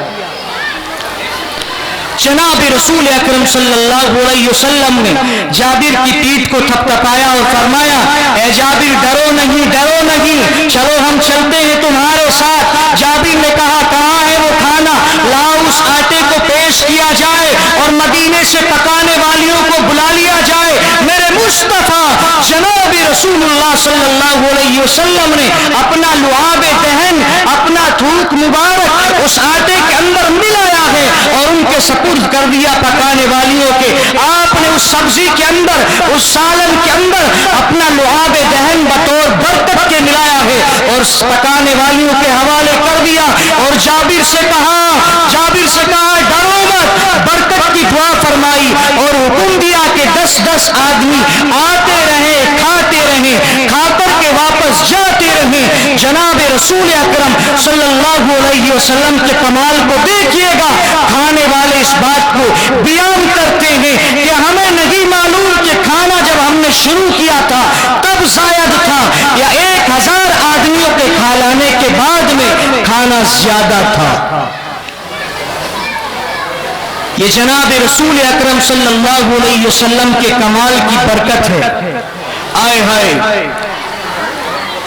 جناب رسول اکرم صلی اللہ علیہ وسلم نے جابر کی پیٹھ کو تھپتھپایا اور فرمایا, اے جابر ڈرو نہیں, ڈرو نہیں, چلو ہم چلتے ہیں تمہارے ساتھ. جابر نے کہا کہاں ہے وہ کھانا, لاؤ اس آٹے کو پیش کیا جائے اور مدینے سے پکانے والیوں کو بلا لیا جائے. میرے مصطفیٰ جناب رسول اللہ صلی اللہ علیہ وسلم نے اپنا لعاب دہن, اپنا تھوک مبارک اس آٹے کے اندر ملایا ہے اور ان کے سپرد کر دیا پکانے والیوں کے. آپ نے اس سبزی کے اندر, اس سالن کے اندر اپنا لعاب دہن بطور برکت کے ملایا ہے اور پکانے والیوں کے حوالے کر دیا. اور جابر سے کہا ڈرو مت, برکت کی دعا فرمائی اور حکم دیا کہ 10 آدمی آتے رہے, کھاتے رہے, کھا کر کے واپس جاتے رہے. جناب رسول اکرم صلی اللہ علیہ وسلم کے کمال کو دیکھیے گا. کھانے والے اس بات کو بیان کرتے ہیں کہ ہمیں نہیں معلوم کہ کھانا جب ہم نے شروع کیا تھا تب زائد تھا یا 1000 آدمیوں کے کھا لانے کے بعد میں کھانا زیادہ تھا. یہ جناب رسول اکرم صلی اللہ علیہ وسلم کے کمال کی برکت ہے. آئے ہائے,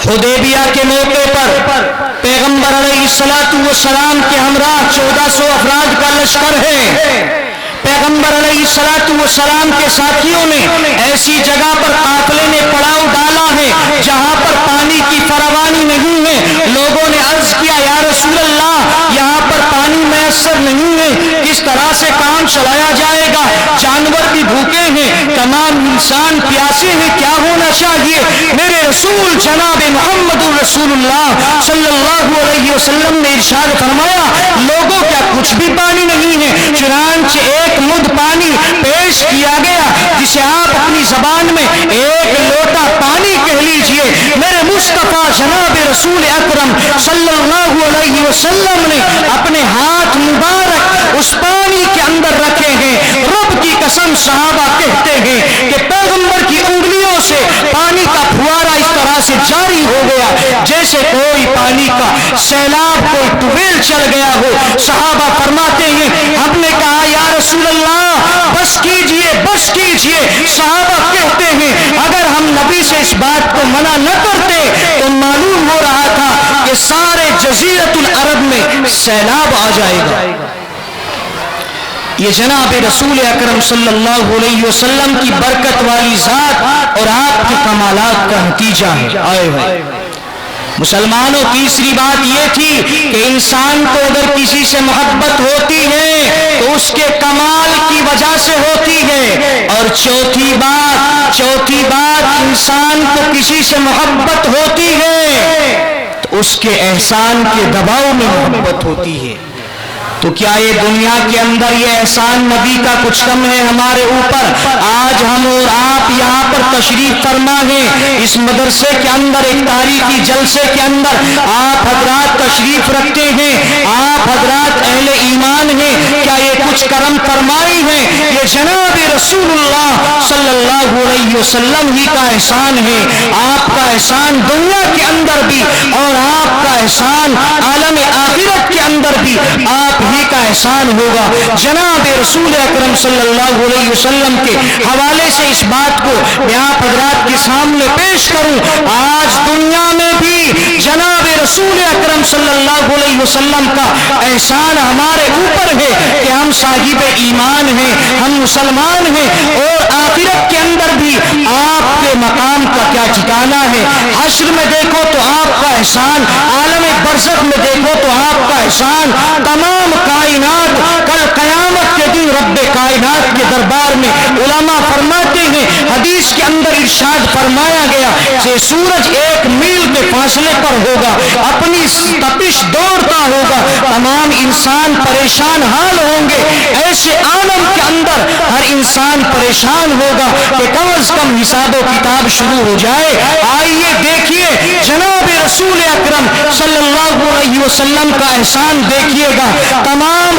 حدیبیہ کے موقع پر پیغمبر علیہ السلام کے ہمراہ 1400 افراد کا لشکر ہے. پیغمبر علیہ السلام کے ساتھیوں نے ایسی جگہ پر قافلے نے پڑاؤ ڈالا ہے جہاں پر پانی کی فراوانی نہیں ہے. لوگوں نے عرض کیا یا رسول اللہ یہاں پر پانی میسر نہیں ہے, کس طرح سے کام چلایا جائے گا؟ جانور بھی بھوکے ہیں, تمام انسان پیاسے ہیں, کیا ہونا چاہیے؟ میرے رسول جناب محمد رسول اللہ صلی اللہ علیہ وسلم نے ارشاد فرمایا لوگوں کیا کچھ بھی پانی نہیں ہے؟ چنانچہ ایک مد پانی پیش کیا گیا جسے آپ اپنی زبان میں ایک لوٹا پانی کہہ لیجئے. میرے مصطفیٰ جناب رسول اکرم صلی اللہ علیہ وسلم نے اپنے ہاتھ مبارک اس پانی کے اندر رکھے ہیں. رب کی قسم صحابہ کہتے ہیں کہ پیغمبر کی انگلیوں سے پانی کا پھوارا اس طرح سے جاری ہو گیا جیسے کوئی پانی کا سیلاب, کوئی ٹویل چل گیا ہو. صحابہ فرماتے ہیں ہم نے کہا یا رسول اللہ بس کیجئے, بس کیجئے. صحابہ کہتے ہیں اگر ہم نبی سے اس بات کو منع نہ کرتے تو معلوم ہو رہا تھا کہ سارے جزیرۃ العرب میں سیلاب آ جائے گا. یہ جناب رسول اکرم صلی اللہ علیہ وسلم کی برکت والی ذات اور آپ کے کمالات کا نتیجہ ہے. آئے ہوئے مسلمانوں, تیسری بات یہ تھی کہ انسان کو اگر کسی سے محبت ہوتی ہے تو اس کے کمال کی وجہ سے ہوتی ہے. اور چوتھی بات انسان کو کسی سے محبت ہوتی ہے تو اس کے احسان کے دباؤ میں محبت ہوتی ہے. تو کیا یہ دنیا کے اندر یہ احسان نبی کا کچھ کم ہے ہمارے اوپر؟ آج ہم اور آپ یہاں پر تشریف فرما ہیں, اس مدرسے کے اندر ایک تاریخی جلسے کے اندر آپ حضرات تشریف رکھتے ہیں, آپ حضرات اہل ایمان ہیں. کیا یہ کچھ کرم فرمائی ہے؟ یہ جناب رسول اللہ صلی اللہ علیہ وسلم ہی کا احسان ہے. آپ کا احسان دنیا کے اندر بھی اور آپ کا احسان عالم آخرت کے اندر بھی آپ ہی کا احسان ہوگا. جناب رسول اکرم صلی اللہ علیہ وسلم کے حوالے سے اس بات کو میں آپ حضرات کے سامنے پیش کروں. آج دنیا میں بھی جناب رسول اکرم صلی اللہ علیہ وسلم کا احسان ہمارے اوپر ہے کہ ہم صاحب ایمان ہیں, ہم مسلمان ہیں, اور آخرت کے اندر بھی آپ کے مقام کا کیا ٹھکانہ ہے. حشر میں دیکھو تو آپ کا احسان, عالم برزخ میں دیکھو تو آپ کا احسان. تمام کائنات کل قیامت کے دن رب کائنات کے دربار میں علماء فرماتے ہیں, حدیث کے اندر ارشاد فرمایا گیا کہ سورج 1 میل کے فاصلے پر ہوگا, اپنی تپش دوڑتا ہوگا, تمام انسان پریشان حال ہوں گے. ایسے عالم کے اندر ہر انسان پریشان ہوگا کہ کم از کم حساب و کتاب شروع ہو جائے. آئیے دیکھیے جناب رسول اکرم صلی اللہ علیہ وسلم کا احسان دیکھیے گا. تمام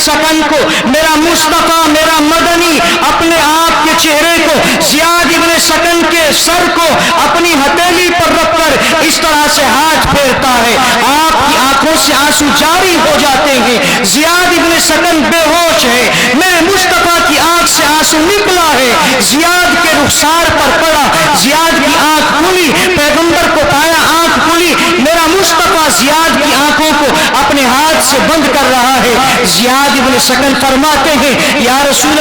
سکن کو میرا مصطفیٰ میرا مدنی اپنے آپ کے چہرے کو زیاد ابن سکن کے سر کو اپنی ہتھیلی پر رکھ کر اس طرح سے ہاتھ پھیرتا ہے. آپ کی آنکھوں سے آنسو جاری ہو جاتے ہیں. زیاد ابن سکن بے ہوش ہے. میرے مصطفیٰ کی آنکھ سے آنسو نکلا ہے. زیاد کے رخسار پر پڑا. زیاد کی آنکھ کھلی. پیغمبر کو پایا آنکھ کھلی. میرا مصطفیٰ زیاد کی آنکھوں کو اپنے ہاتھ سے بند کر رہا ہے. زیاد ابن سکن فرماتے ہیں یا رسول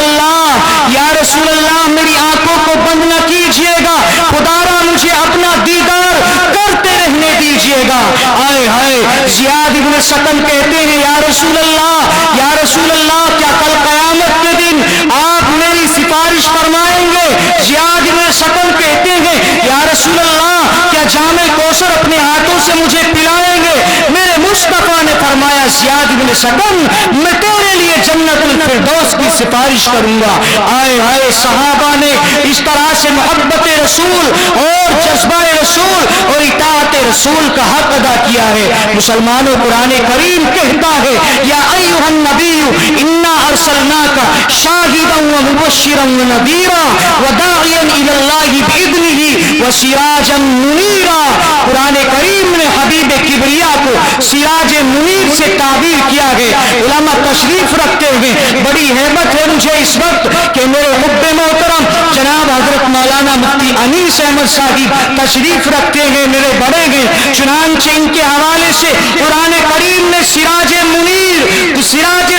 اللہ میری آنکھوں کو بند نہ کیجیے گا. خدارا مجھے اپنا دیدار کرتے رہنے دیجیے گا. آئے ہائے. زیاد ابن سکن کہتے ہیں یا رسول اللہ کیا کل قیامت کے دن آپ میری سفارش فرمائیں گے؟ زیاد ابن سکن کہتے ہیں یا رسول اللہ کیا جام کوثر اپنے ہاتھوں سے مجھے پلائیں گے؟ میرے مصطفیٰ نے فرمایا زیاد ابن سکن میں تیرے لیے جنت الفردوس کی سفارش کروں گا. آئے ہائے. صحابہ نے اس طرح سے محبت رسول اور جذبہ رسول اور اطاعت رسول کا حق ادا کیا ہے. مسلمانوں قرآن کریم کہتا ہے یا ایھا النبی انا ارسلناک شاہدا ومبشرا ونذیرا وداعیا الی اللہ باذنہ وسراجا منیرا. قرآن کریم نے حبیب کبریا کو سراج منیر سے تعبیر کیا ہے. علماء تشریف رکھتے ہیں. بڑی ہیبت ہے مجھے اس وقت کہ میرے حب محترم جناب حضرت مولانا مفتی انیس احمد صاحب تشریف رکھتے ہیں. میرے بڑے ہیں. چنانچہ ان کے حوالے سے قرآن کریم نے سراج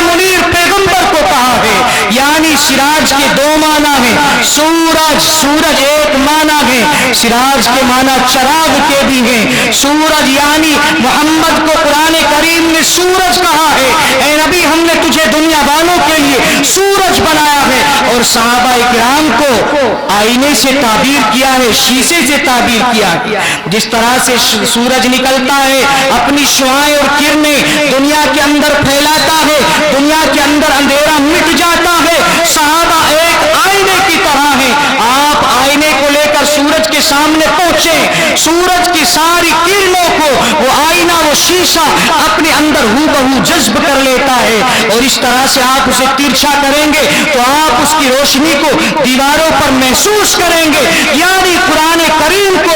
منیر پیغمبر کو کہا ہے. یعنی سراج کے دو معنی ہیں. سورج ایک معنی ہے. سراج کے معنی چراغ کے بھی ہیں. سورج یعنی محمد کو قرآن کریم نے سورج کہا ہے. اے نبی ہم نے تجھے دنیا والوں کے لیے سورج بنایا ہے. اور صحابہ کرام کو آئینے سے تعبیر کیا ہے, شیشے سے تعبیر کیا ہے. جس طرح سے سورج نکلتا ہے اپنی شعاعیں اور کرنیں دنیا کے اندر پھیلاتا ہے, دنیا کے اندر اندھیرا مٹ جاتا ہے. صحابہ ایک آئینے کی طرح ہیں. آپ آئینے کو لے کر سورج کے سامنے پہنچے, سورج کی ساری کرنوں کو وہ آئینہ وہ شیشہ اپنے اندر ہو بہو جذب کر لیتا ہے. اور اس طرح سے آپ اسے ترچھا کریں گے تو آپ اس کی روشنی کو دیواروں پر محسوس کریں گے. یعنی قرآن کریم کو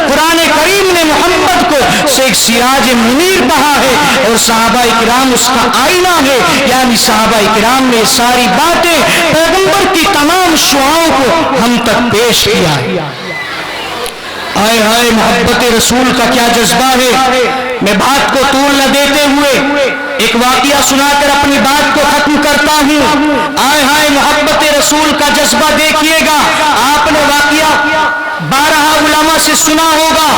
قرآن کریم نے محمد کو ایک سراج منیر کہا ہے اور صحابہ کرام اس کا آئینہ ہے. یعنی صحابہ کرام نے ساری باتیں پیغمبر کی تمام شعاؤں کو ہم تک پیش کیا ہے. آئے ہائے محبت رسول کا کیا جذبہ ہے. میں بات کو طول نہ دیتے ہوئے ایک واقعہ سنا کر اپنی بات کو ختم کرتا ہوں. آئے ہائے محبت رسول کا جذبہ دیکھیے گا. آپ نے واقعہ 12 علماء سے سنا ہوگا.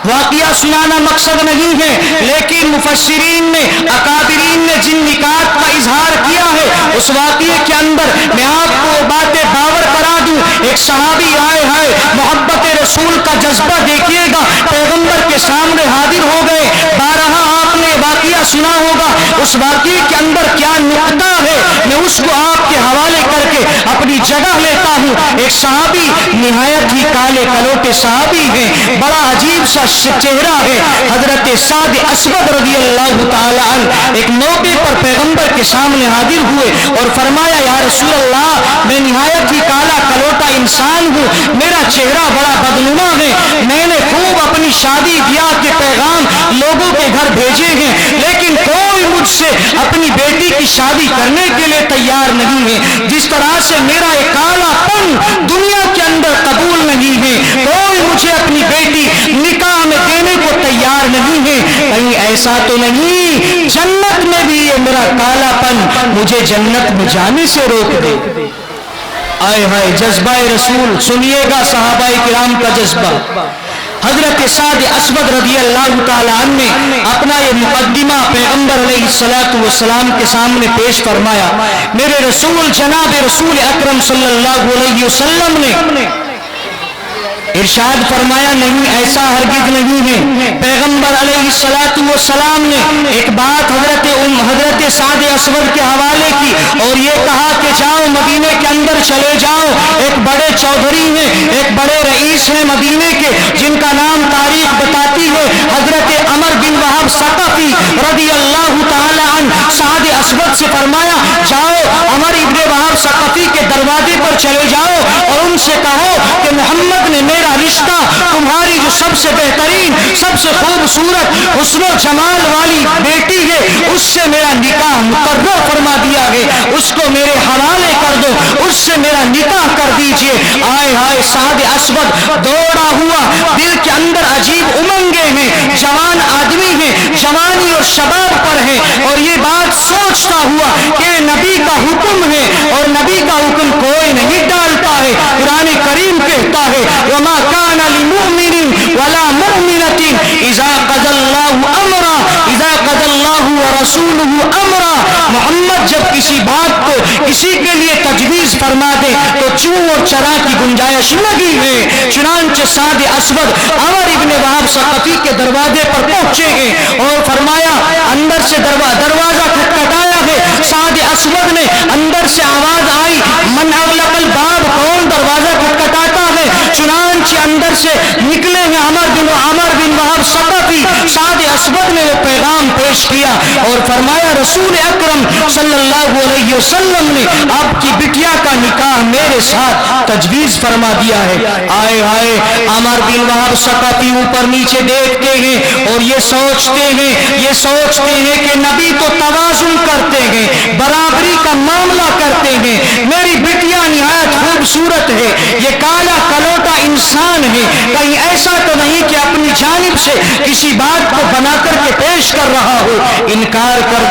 واقعہ سنانا مقصد نہیں ہے, لیکن مفسرین نے اکابرین نے جن نکات کا اظہار کیا ہے اس واقعے کے اندر میں آپ کو باتیں باور کرا دوں. ایک صحابی آئے ہیں, محبت رسول کا جذبہ دیکھیے گا, پیغمبر کے سامنے حاضر ہو گئے. 12 آپ نے واقعہ سنا ہوگا. اس واقعے کے اندر کیا نقطہ ہے میں اس کو آپ کے حوالے کر کے اپنی جگہ لیتا ہوں. ایک صحابی نہایت ہی کالے کلوٹے صحابی ہیں, بڑا عجیب سا چہرہ ہے. حضرت سعد اسود رضی اللہ تعالی عنہ ایک موقع پر پیغمبر کے سامنے حاضر ہوئے اور فرمایا یا رسول اللہ میں نہایت ہی کالا کلوٹا انسان ہوں, میرا چہرہ بڑا بدنما ہے, میں نے خوب اپنی شادی بیاہ کے پیغام لوگوں کے گھر بھیجے ہیں, لیکن کوئی مجھ سے اپنی بیٹی کی شادی کرنے کے لیے تیار نہیں ہے. جس طرح سے میرا ایک کالا پن دنیا کے اندر قبول نہیں ہے, کوئی مجھے اپنی بیٹی نکاح میں دینے کو تیار نہیں ہے. کہیں ایسا تو نہیں جنت میں بھی یہ میرا کالا پن مجھے جنت میں جانے سے روک دے. آئے ہائے جذبہ رسول سنیے گا, صحابہ کرام کا جذبہ. حضرت سعد اسود رضی اللہ تعالی عنہ نے اپنا یہ مقدمہ پیغمبر علیہ الصلوۃ والسلام کے سامنے پیش فرمایا. میرے رسول جناب رسول اکرم صلی اللہ علیہ وسلم نے ارشاد فرمایا نہیں ایسا ہرگز نہیں ہے. پیغمبر علیہ الصلوۃ والسلام نے ایک بات حضرت سعد اسود کے حوالے کی اور یہ کہا کہ جاؤ مدینے کے اندر چلے جاؤ. ایک بڑے چودھری ہیں, ایک بڑے رئیس ہیں مدینے کے, جن کا نام تاریخ بتاتی ہے حضرت عمر بن وہب ثقفی رضی اسود سے فرمایا جاؤ عمر ابن وہب ثقفی کے دروازے پر چلے جاؤ اور ان سے کہو کہ محمد نے میرا رشتہ تمہاری جو سب سے بہترین سب سے خوبصورت حسن و جمال والی بیٹی ہے اس سے میرا نکاح مقرر فرما دیا ہے، اس کو میرے حوالے کر دو، اس سے میرا نکاح کر دیجئے۔ آئے ہائے سعد اسود دوڑا ہوا، دل کے اندر عجیب امنگیں ہیں، جوان آدمی ہیں، جوانی اور شباب پر ہے اور یہ بات سوچتا ہوا کہ نبی کا حکم ہے اور نبی کا حکم کوئی نہیں ڈالتا ہے۔ قرآن کریم کہتا ہے وما كان لمؤمن ولا مؤمنة اذا قضى الله امرا اذا قضى الله ورسوله امرا، محمد جب کسی بات کو کسی کے لیے تجویز فرما دے تو چوں اور چرا کی گنجائش لگی ہے۔ چنانچہ سعد اسود عمر ابن وہب ثقفی کے دروازے پر پہنچے ہیں اور فرمایا اندر سے دروازہ کھٹکھٹایا ہے۔ سعد اسود نے اندر سے آواز آئی من اغلق الباب، کون دروازہ کھٹکھٹاتا ہے؟ چنانچہ اندر سے نکلے ہیں عمر بن وہب ثقفی۔ سعد اسود نے وہ پیغام پیش کیا اور فرمایا رسول اکرم صلی اللہ علیہ وسلم نے آپ کی بٹیا کا نکاح میرے ساتھ تجویز فرما دیا ہے۔ آئے آئے عمر بن وہب ثقفی اوپر نیچے دیکھتے ہیں اور یہ سوچتے ہیں کہ نبی تو توازن کرتے ہیں، برابری کا معاملہ کرتے ہیں، میری بٹیا نہایت خوبصورت ہے، یہ کالا کلوٹا انسان ہے، کہیں ایسا تو نہیں کہ اپنی جانب سے کسی بات کو بنا کر کے پیش کر رہا ہو۔ انکار کر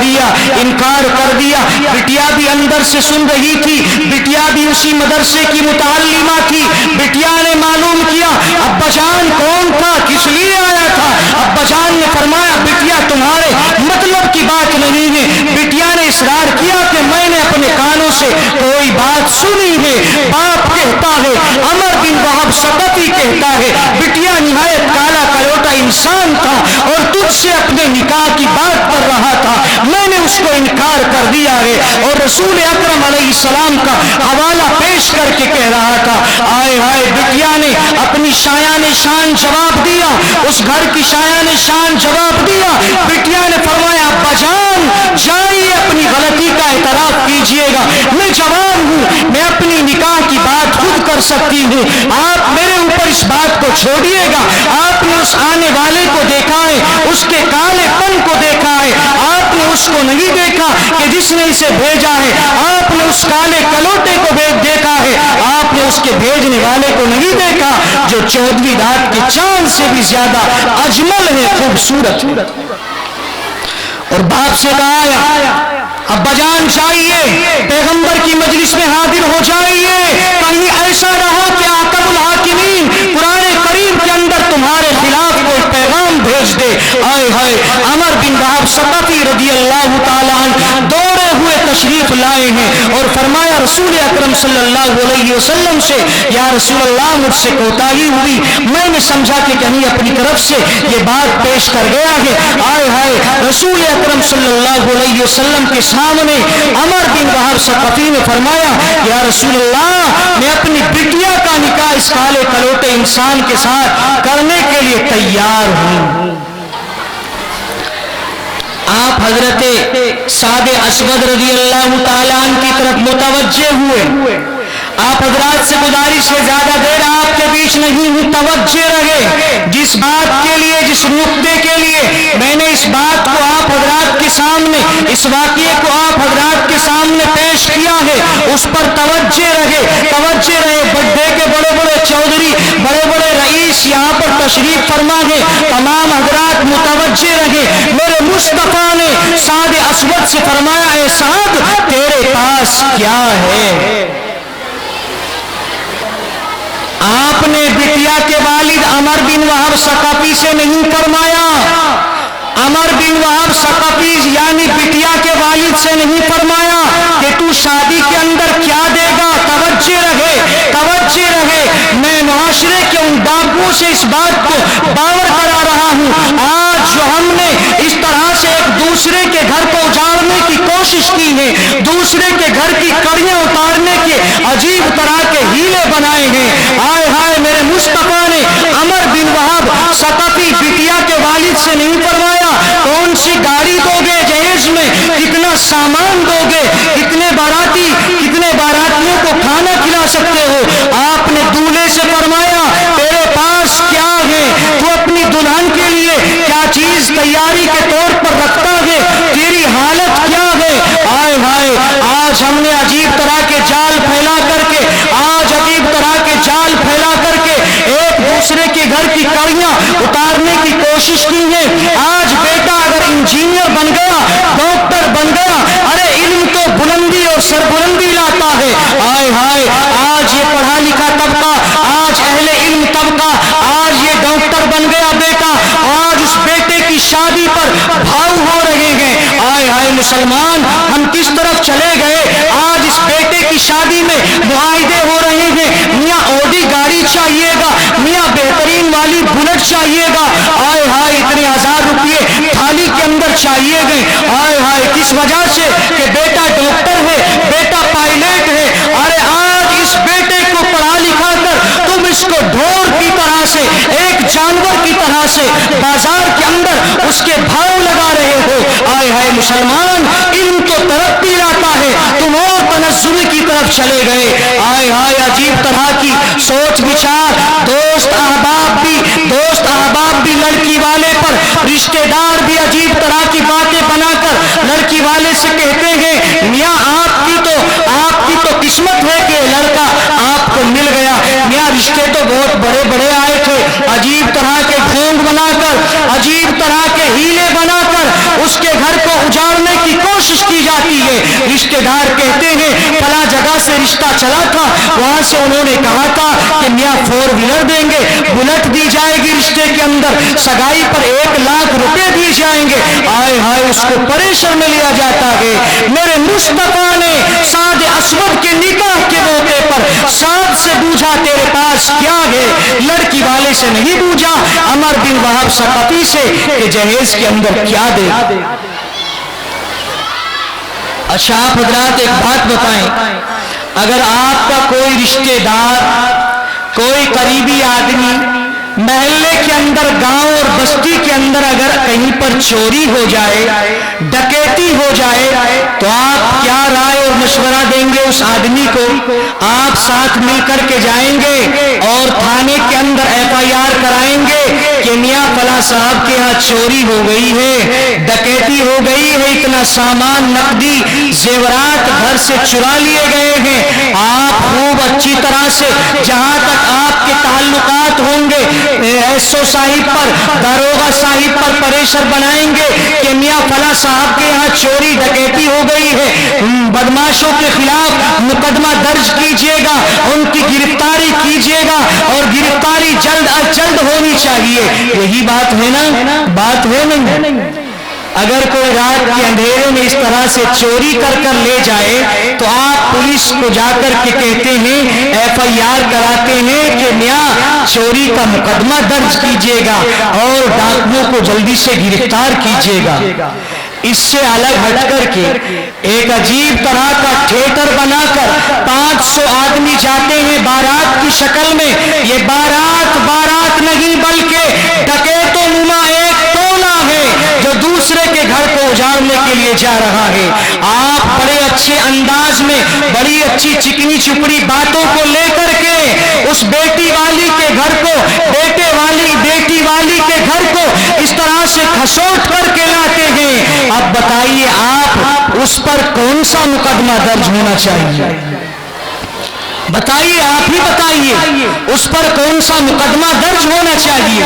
دیا۔ بٹیا بھی اندر سے سن رہی تھی، بٹیا بھی اسی مدرسے کی متعلمہ تھی۔ بٹیا نے معلوم کیا ابا جان کون تھا، کس لیے آیا تھا۔ ابا جان نے فرمایا بٹیا تمہارے مطلب کی بات نہیں ہے۔ بٹیا نے اصرار کیا کہ میں نے اپنے کانوں سے کوئی بات سنی ہے۔ باپ کہتا ہے، عمر بن وہب ثقفی کہتا ہے بٹیا نہایت کالا کلوٹا انسان تھا اور تجھ سے اپنے نکاح کی بات کر رہا تھا، میں نے اس کو انکار کر دیا ہے اور رسول اکرم علیہ السلام کا حوالہ پیش کر کے کہہ رہا تھا۔ آئے ہائے بٹیا نے اپنی شایان شان جواب دیا، اس گھر کی شایان شان جواب دیا۔ بٹیا نے فرمایا ابا جان جائیے اپنی غلطی کا اعتراف کیجئے گا، میں جوان ہوں، میں اپنی نکاح کی بات خود کر سکتی ہوں، آپ میرے اوپر اس بات کو چھوڑیے گا۔ آپ نے اس آنے والے کو دیکھا ہے، اس کے کالے پن کو دیکھا ہے، آپ نے اس کو نہیں دیکھا کہ جس نے اسے بھیجا ہے، آپ نے اس کالے کلوٹے کو دیکھا ہے، آپ نے اس کے بھیجنے والے کو نہیں دیکھا جو 14ویں رات کے چاند سے بھی زیادہ اجمل ہے، خوبصورت ہے۔ اور باپ سے کہا ابا جان چاہیے پیغمبر کی مجلس میں حاضر ہو جائیے، کہیں ایسا نہ ہو کہ حاکم الحاکمین قرآن کریم کے اندر تمہارے خلاف کوئی پیغام بھیج دے۔ آئے ہائے عمر بن وہب ثقفی رضی اللہ تعالیٰ عنہ دوڑے ہوئے تشریف لائے ہیں اور فرمایا رسول اکرم صلی اللہ علیہ وسلم سے یا رسول اللہ مجھ سے کوتاہی ہوئی، میں نے سمجھا کہ کہیں اپنی طرف سے یہ بات پیش کر گیا ہے۔ آئے ہائے رسول اکرم صلی اللہ علیہ وسلم کے سامنے عمر بن وہب ثقفی نے فرمایا یا رسول اللہ میں اپنی بٹیا کا نکاح اس کالے کلوٹے انسان کے ساتھ کرنے کے لیے تیار ہوں۔ آپ حضرت سعد اسود رضی اللہ تعالیٰ عنہ کی طرف متوجہ ہوئے۔ آپ حضرات سے گزارش ہے زیادہ دیر آپ کے بیچ نہیں ہوں، توجہ رہے۔ جس بات کے لیے، جس نقطے کے لیے میں نے اس بات کو آپ حضرات کے سامنے، اس واقعے کو آپ حضرات کے سامنے پیش کیا ہے اس پر توجہ رہے۔ بڑے کے بڑے بڑے چودھری، بڑے بڑے رئیس یہاں پر تشریف فرما ہے، تمام حضرات متوجہ رہے۔ میرے مصطفیٰ نے سعد اسود سے فرمایا اے سعد تیرے پاس کیا ہے؟ آپ نے بٹیا کے والد عمر بن وہب ثقفی سے نہیں فرمایا، عمر بن وہب ثقفی یعنی بٹیا کے والد سے نہیں فرمایا کہ تو شادی کے اندر کیا دے گا۔ توجہ رہے، میں معاشرے کے ان ڈاکوؤں سے اس بات کو باور کرا رہا ہوں، آج جو ہم نے اس طرح سے ایک دوسرے کے گھر کو اجاڑنے کی کوشش کی ہے، دوسرے کے گھر کی کڑیاں اتارنے کے عجیب طرح کے ہیلے بنائے ہیں۔ آئے ہائے میرے مصطفیٰ نے عمر بن وہب ثقفی بٹیا کے والد سے نہیں فرمایا کون سی گاڑی دو گے جہیز میں، کتنا سامان دو گے، کتنے باراتیوں کو کھانا کھلا سکتے ہو؟ آپ نے دولہے سے فرمایا تیرے پاس کیا ہے، تو اپنی دلہن کے لیے کیا چیز تیاری کے طور پر رکھتا ہے، تیری حالت کیا ہے؟ آئے ہائے، آج ہم نے عجیب طرح کے جال پھیلا کر کے ایک دوسرے کے گھر کی کڑیاں اتارنے کی کوشش کی ہے۔ آج بیٹا اگر انجینئر بن گیا، ڈاکٹر بن گیا، ارے علم تو بلندی اور سربلندی لاتا ہے۔ آئے ہائے، آج یہ پڑھا لکھا طبقہ، آج اہل علم طبقہ، آج یہ ڈاکٹر بن گیا بیٹا، آج اس بیٹے کی شادی پر بھاؤ ہو رہے ہیں۔ آئے ہائے مسلمان، ہم کس طرف چلے گئے؟ آج اس بیٹے کی شادی میں معاہدے ہو رہے ہیں، میاں اوڈی گاڑی چاہیے گا، میاں بہترین والی بلٹ چاہیے گا، آئے ہائے اتنے ہزار روپئے تھالی کے اندر چاہیے گئے۔ آئے ہائے، کس وجہ سے؟ کہ بیٹا ڈاکٹر ہے، بیٹا پائلٹ ہے۔ ارے آج اس بیٹے کو پڑھا لکھا کر تم اس کو ڈھور کی طرح سے، ایک جانور کی طرح سے بازار کے اندر اس کے بھاؤ لگا رہے ہو۔ آئے ہائے مسلمان، علم تو ترقی لاتا ہے، تم اور تنزل کی طرف چلے گئے۔ آئے ہائے، عجیب طرح کی سوچ بچار، دوست احباب بھی لڑکی والے پر، رشتہ دار بھی عجیب طرح کی باتیں بنا کر لڑکی والے سے کہتے ہیں میاں آپ کی تو قسمت ہے کہ لڑکا آپ کو مل گیا، میاں رشتے تو بہت بڑے بڑے آئے تھے۔ عجیب طرح کے ڈھونگ بنا کر، عجیب طرح کے ہیلے بنا کر اس کے گھر کو اجاڑنے کی کوشش کی جاتی ہے۔ رشتہ دار کہتے ہیں فلاں جگہ سے رشتہ چلا تھا، وہاں سے انہوں نے کہا تھا کہ میاں 4 ویلر دیں گے، بلٹ دی جائے گی رشتے کے اندر، سگائی پر 1 لاکھ روپے دیے جائیں گے۔ آئے ہائے، اس کو پریشر میں لیا جاتا ہے۔ میرے مصطفیٰ نے سعد اسود کے نکاح کے موقع پر سعد سے پوچھا تیرے پاس کیا ہے؟ لڑکی والے سے نہیں پوچھا، عمر بن وہب ثقفی سے کہ جہیز کے اندر کیا دے۔ اچھا آپ حضرات ایک بات بتائیں، اگر آپ کا کوئی رشتہ دار، کوئی قریبی آدمی محلے کے اندر، گاؤں اور بستی کے اندر اگر کہیں پر چوری ہو جائے، ڈکیتی ہو جائے، تو آپ کیا رائے اور مشورہ دیں گے اس آدمی کو؟ آپ ساتھ مل کر کے جائیں گے اور تھانے کے اندر FIR کرائیں گے کہ میاں فلاں صاحب کے ہاں چوری ہو گئی ہے، ڈکیتی ہو گئی ہے، اتنا سامان نقدی زیورات گھر سے چرا لیے گئے ہیں۔ آپ خوب اچھی طرح سے جہاں تک آپ کے تعلقات ہوں گے ایسو صاحب پر، داروغہ صاحب پر پریشر بنائیں گے کہ میاں فلاں صاحب کے یہاں چوری ڈکیتی ہو گئی ہے، بدماشوں کے خلاف مقدمہ درج کیجئے گا، ان کی گرفتاری کیجئے گا، اور گرفتاری جلد از جلد ہونی چاہیے۔ یہی بات ہے نا؟ بات ہے نہیں؟ اگر کوئی رات کے اندھیرے میں اس طرح سے چوری کر لے جائے تو آپ پولیس کو جا کر کے کہتے ہیں، FIR کراتے ہیں کہ میاں چوری کا مقدمہ درج کیجئے گا اور ڈاکوؤں کو جلدی سے گرفتار کیجئے گا۔ اس سے الگ ہٹ کر کے ایک عجیب طرح کا تھیٹر بنا کر 500 آدمی جاتے ہیں بارات کی شکل میں۔ یہ بارات نہیں بلکہ ڈکیتوں نما ایک ٹولہ ہے جو دوسرے کے گھر کو اجاڑنے کے لیے جا رہا ہے۔ آپ بڑے اچھے انداز میں، بڑی اچھی چکنی چپڑی باتوں کو لے کر کے اس بیٹی والی کے گھر کو، بیٹی والی کے گھر کو اس طرح سے کھسوٹ کر کے لاتے ہیں۔ اب بتائیے آپ اس پر کون سا مقدمہ درج ہونا چاہیے؟ بتائیے، آپ ہی بتائیے اس پر کون سا مقدمہ درج ہونا چاہیے؟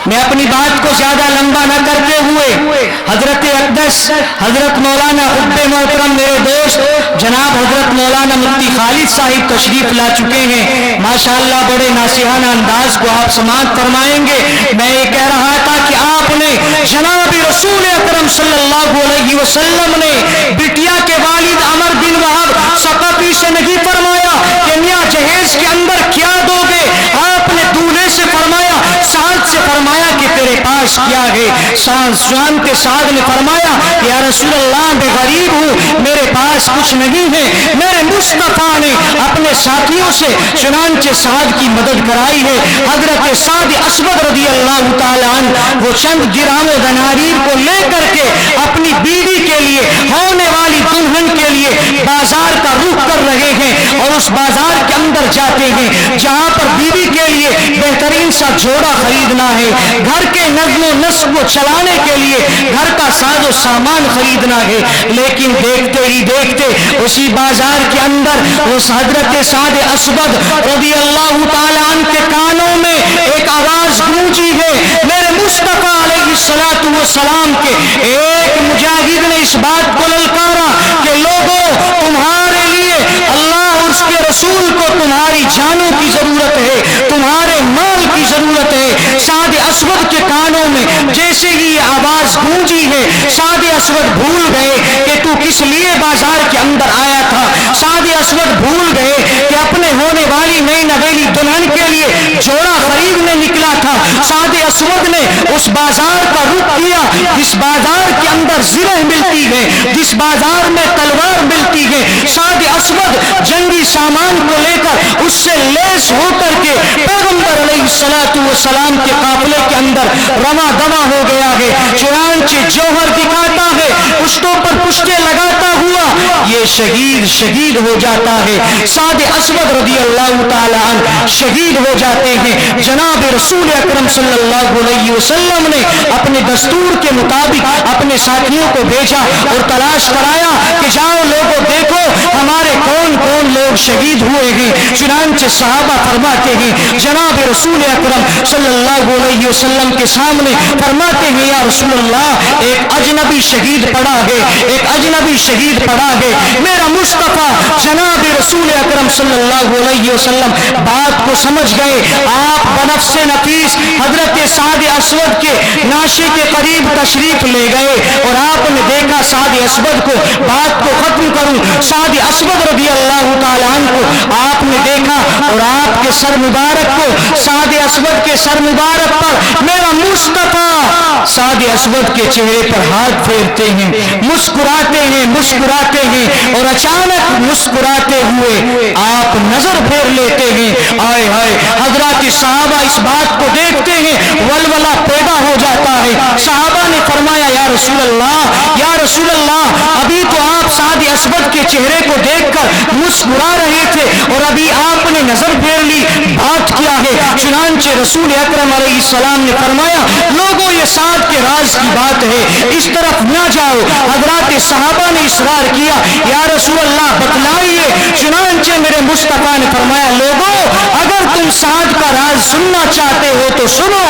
میں اپنی بات کو زیادہ لمبا نہ کرتے ہوئے حضرت اقدس حضرت مولانا حب محترم میرے دوست جناب حضرت مولانا مفتی خالد صاحب تشریف لا چکے ہیں، ماشاءاللہ بڑے ناصحانہ انداز کو آپ سماعت فرمائیں گے۔ میں یہ کہہ رہا تھا کہ آپ نے جناب رسول اکرم صلی اللہ علیہ وسلم نے بٹیا کے والد عمر بن وہب ثقفی سے نہیں فرمایا کہ میاں جہیز کے اندر کیا دو گے، آپ نے دولہے سے فرمایا، سعد سے فرمایا کہ تیرے پاس کیا ہے۔ سعد نے فرمایا یا رسول اللہ میں غریب ہوں، میرے پاس کچھ نہیں ہے۔ میرے مصطفیٰ نے اپنے ساتھیوں سے چنانچہ سعد کی مدد کرائی ہے۔ حضرت سعد اسود رضی اللہ تعالیٰ عنہ وہ چند درہم و دنانیر کو لے کر کے اپنی بیوی کے لیے, ہونے والی دلہن کے لیے بازار کا رخ کر رہے ہیں اور اس بازار کے اندر جاتے ہیں جہاں پر بیوی کے لیے بہترین سا جوڑا خریدنا ہے, گھر کے نظم و نسق کو چلانے کے لیے گھر کا ساز و سامان خریدنا ہے. لیکن دیکھتے ہی دیکھتے اسی بازار کے اندر اس حضرت سعد اسود رضی اللہ تعالی عنہ کے کانوں میں ایک آواز گونجی ہے. میرے مصطفیٰ علیہ الصلوۃ والسلام کے ایک مجاہد نے اس بات کو للکارا کہ لوگوں, تمہارے لیے اللہ اور اس کے رسول کو تمہاری جانوں کی ضرورت ہے, تمہارے مال کی ضرورت ہے. سعد اسود کے کانوں میں جیسے ہی یہ آواز گونجی ہے, سعد اسود بھول گئے کہ تو کس لیے بازار کے اندر آیا تھا. سعد اسود بھول گئے کہ اپنے ہونے والی نئی نویلی دلہن کے لیے جوڑا خریدنے نکلا تھا. سعد اسود نے اس بازار کا رخ کیا جس بازار کے اندر زرہ ملتی ہے, جس بازار میں تلوار ملتی ہے. سعد اسود جنگی سامان کو لے کر اس سے لیس ہو کر کے پیغمبر علیہ الصلوۃ والسلام کے قافلے کے اندر رواں دواں ہو گیا ہے. چنانچہ جوہر دکھاتا ہے, پشتوں پر پشتے لگاتا ہوا یہ شہید ہو جاتا ہے. سعد اسود رضی اللہ تعالی عنہ شہید ہو جاتے ہیں. جناب رسول اکرم صلی اللہ علیہ وسلم نے اپنے دستور کے مطابق اپنے ساتھیوں کو بھیجا اور تلاش کرایا کہ جاؤ لوگوں دیکھو ہمارے کون کون لوگ شہید ہوئے ہیں. چنانچہ صحابہ فرماتے ہیں جناب رسول اکرم صلی اللہ علیہ وسلم کے سامنے فرماتے ہیں یا رسول اللہ ایک اجنبی شہید پڑا ہے, ایک اجنبی شہید پڑا ہے. میرا مصطفیٰ جناب رسول اکرم صلی اللہ علیہ وسلم بات کو سمجھ گئے. آپ بنفس نفیس حضرت سعد اسود کے ناشے کے قریب تشریف لے گئے اور آپ نے دیکھا سعد اسود کو, بات کو ختم کروں, سعد اسود رضی اللہ تعالیٰ عنہ کو آپ نے دیکھا اور آپ کے سر مبارک کو, سعد اسود کے سر مبارک پر میرا مصطفیٰ سعد اسود کے چہرے پر ہاتھ پھیرتے ہیں, مسکراتے ہیں اور اچانک مسکراتے ہوئے آپ نظر پھیر لیتے ہیں. آئے ہائے, حضرات صحابہ اس بات کو دیکھتے ہیں, ولولہ پیدا ہو جاتا ہے. صحابہ نے فرمایا یا رسول اللہ ابھی تو آپ سعد اسود کے چہرے کو دیکھ کر مسکرا رہے تھے اور ابھی آپ نے نظر پھیر لی, بات کیا ہے؟ چنانچہ رسول اکرم علیہ السلام نے فرمایا لوگوں یہ سعد کے راز کی بات ہے, اس طرف نہ جاؤ. حضرات صحابہ نے اصرار کیا یا رسول اللہ بتلائیے. چنانچہ میرے مصطفیٰ نے فرمایا لوگوں اگر تم سعد کا راز سننا چاہتے ہو تو سنو.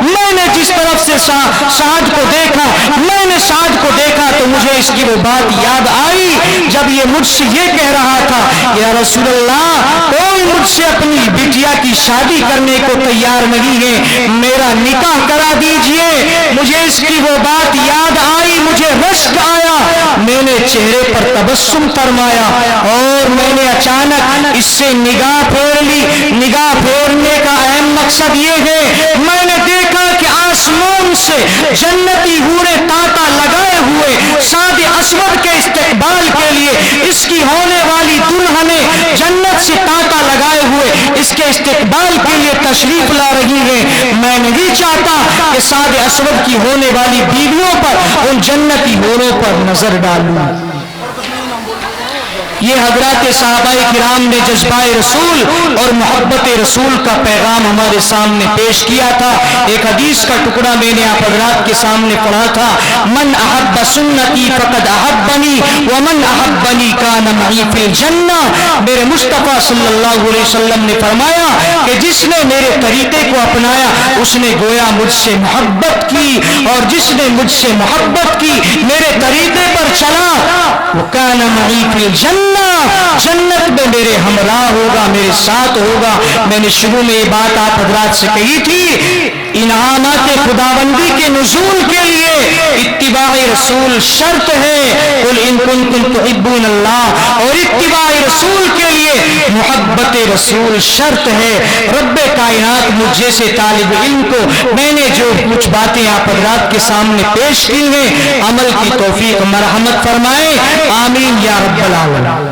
میں نے جس طرف سے سعد کو دیکھا تو مجھے اس کی وہ بات یاد آئی جب یہ مجھ سے یہ کہہ رہا تھا یا رسول اللہ کوئی مجھ سے اپنی بیٹیا کی شادی کرنے کو تیار نہیں ہے, میرا نکاح کرا دیجئے. مجھے اس کی وہ بات یاد آئی, مجھے رشک آیا, میں نے چہرے پر تبسم فرمایا اور میں نے اچانک اس سے نگاہ پھیر لی. نگاہ پھیرنے کا اہم مقصد یہ ہے میں نے دیکھا کہ آسمان سے جنتی حوریں تانتا لگائے ہوئے سعد اسود کے استقبال کے لیے, اس کی ہونے والی دلہنیں جنت سے تانتا لگائے ہوئے اس کے استقبال کے لیے تشریف لا رہی ہیں. میں نہیں چاہتا کہ سعد اسود کی ہونے والی بیویوں پر ان جنتی حوروں پر نظر ڈالوں. یہ حضرات صحابہ کرام نے جذبہ رسول اور محبت رسول کا پیغام ہمارے سامنے پیش کیا تھا. ایک حدیث کا ٹکڑا میں نے آپ حضرات کے سامنے پڑھا تھا, من احب سنتی فقد احبنی ومن احبنی کان معی فی الجنہ. میرے مصطفیٰ صلی اللہ علیہ وسلم نے فرمایا کہ جس نے میرے طریقے کو اپنایا اس نے گویا مجھ سے محبت کی, اور جس نے مجھ سے محبت کی میرے طریقے پر چلا وہ کان معی فی الجنہ, جنت میں میرے ہمراہ ہوگا, میرے ساتھ ہوگا. میں نے شروع میں یہ بات آپ حضرات سے کہی تھی, انعامات خداوندی کے نزول کے لیے اتباع رسول شرط ہے. قل ان کنتم تحبون اللہ, اور اتباع رسول کے لیے محبت رسول شرط ہے. رب کائنات مجھ جیسے طالب علم کو میں نے جو کچھ باتیں آپ حضرات کے سامنے پیش کی ہیں عمل کی توفیق مرحمت فرمائے, آمین یا رب العالمین.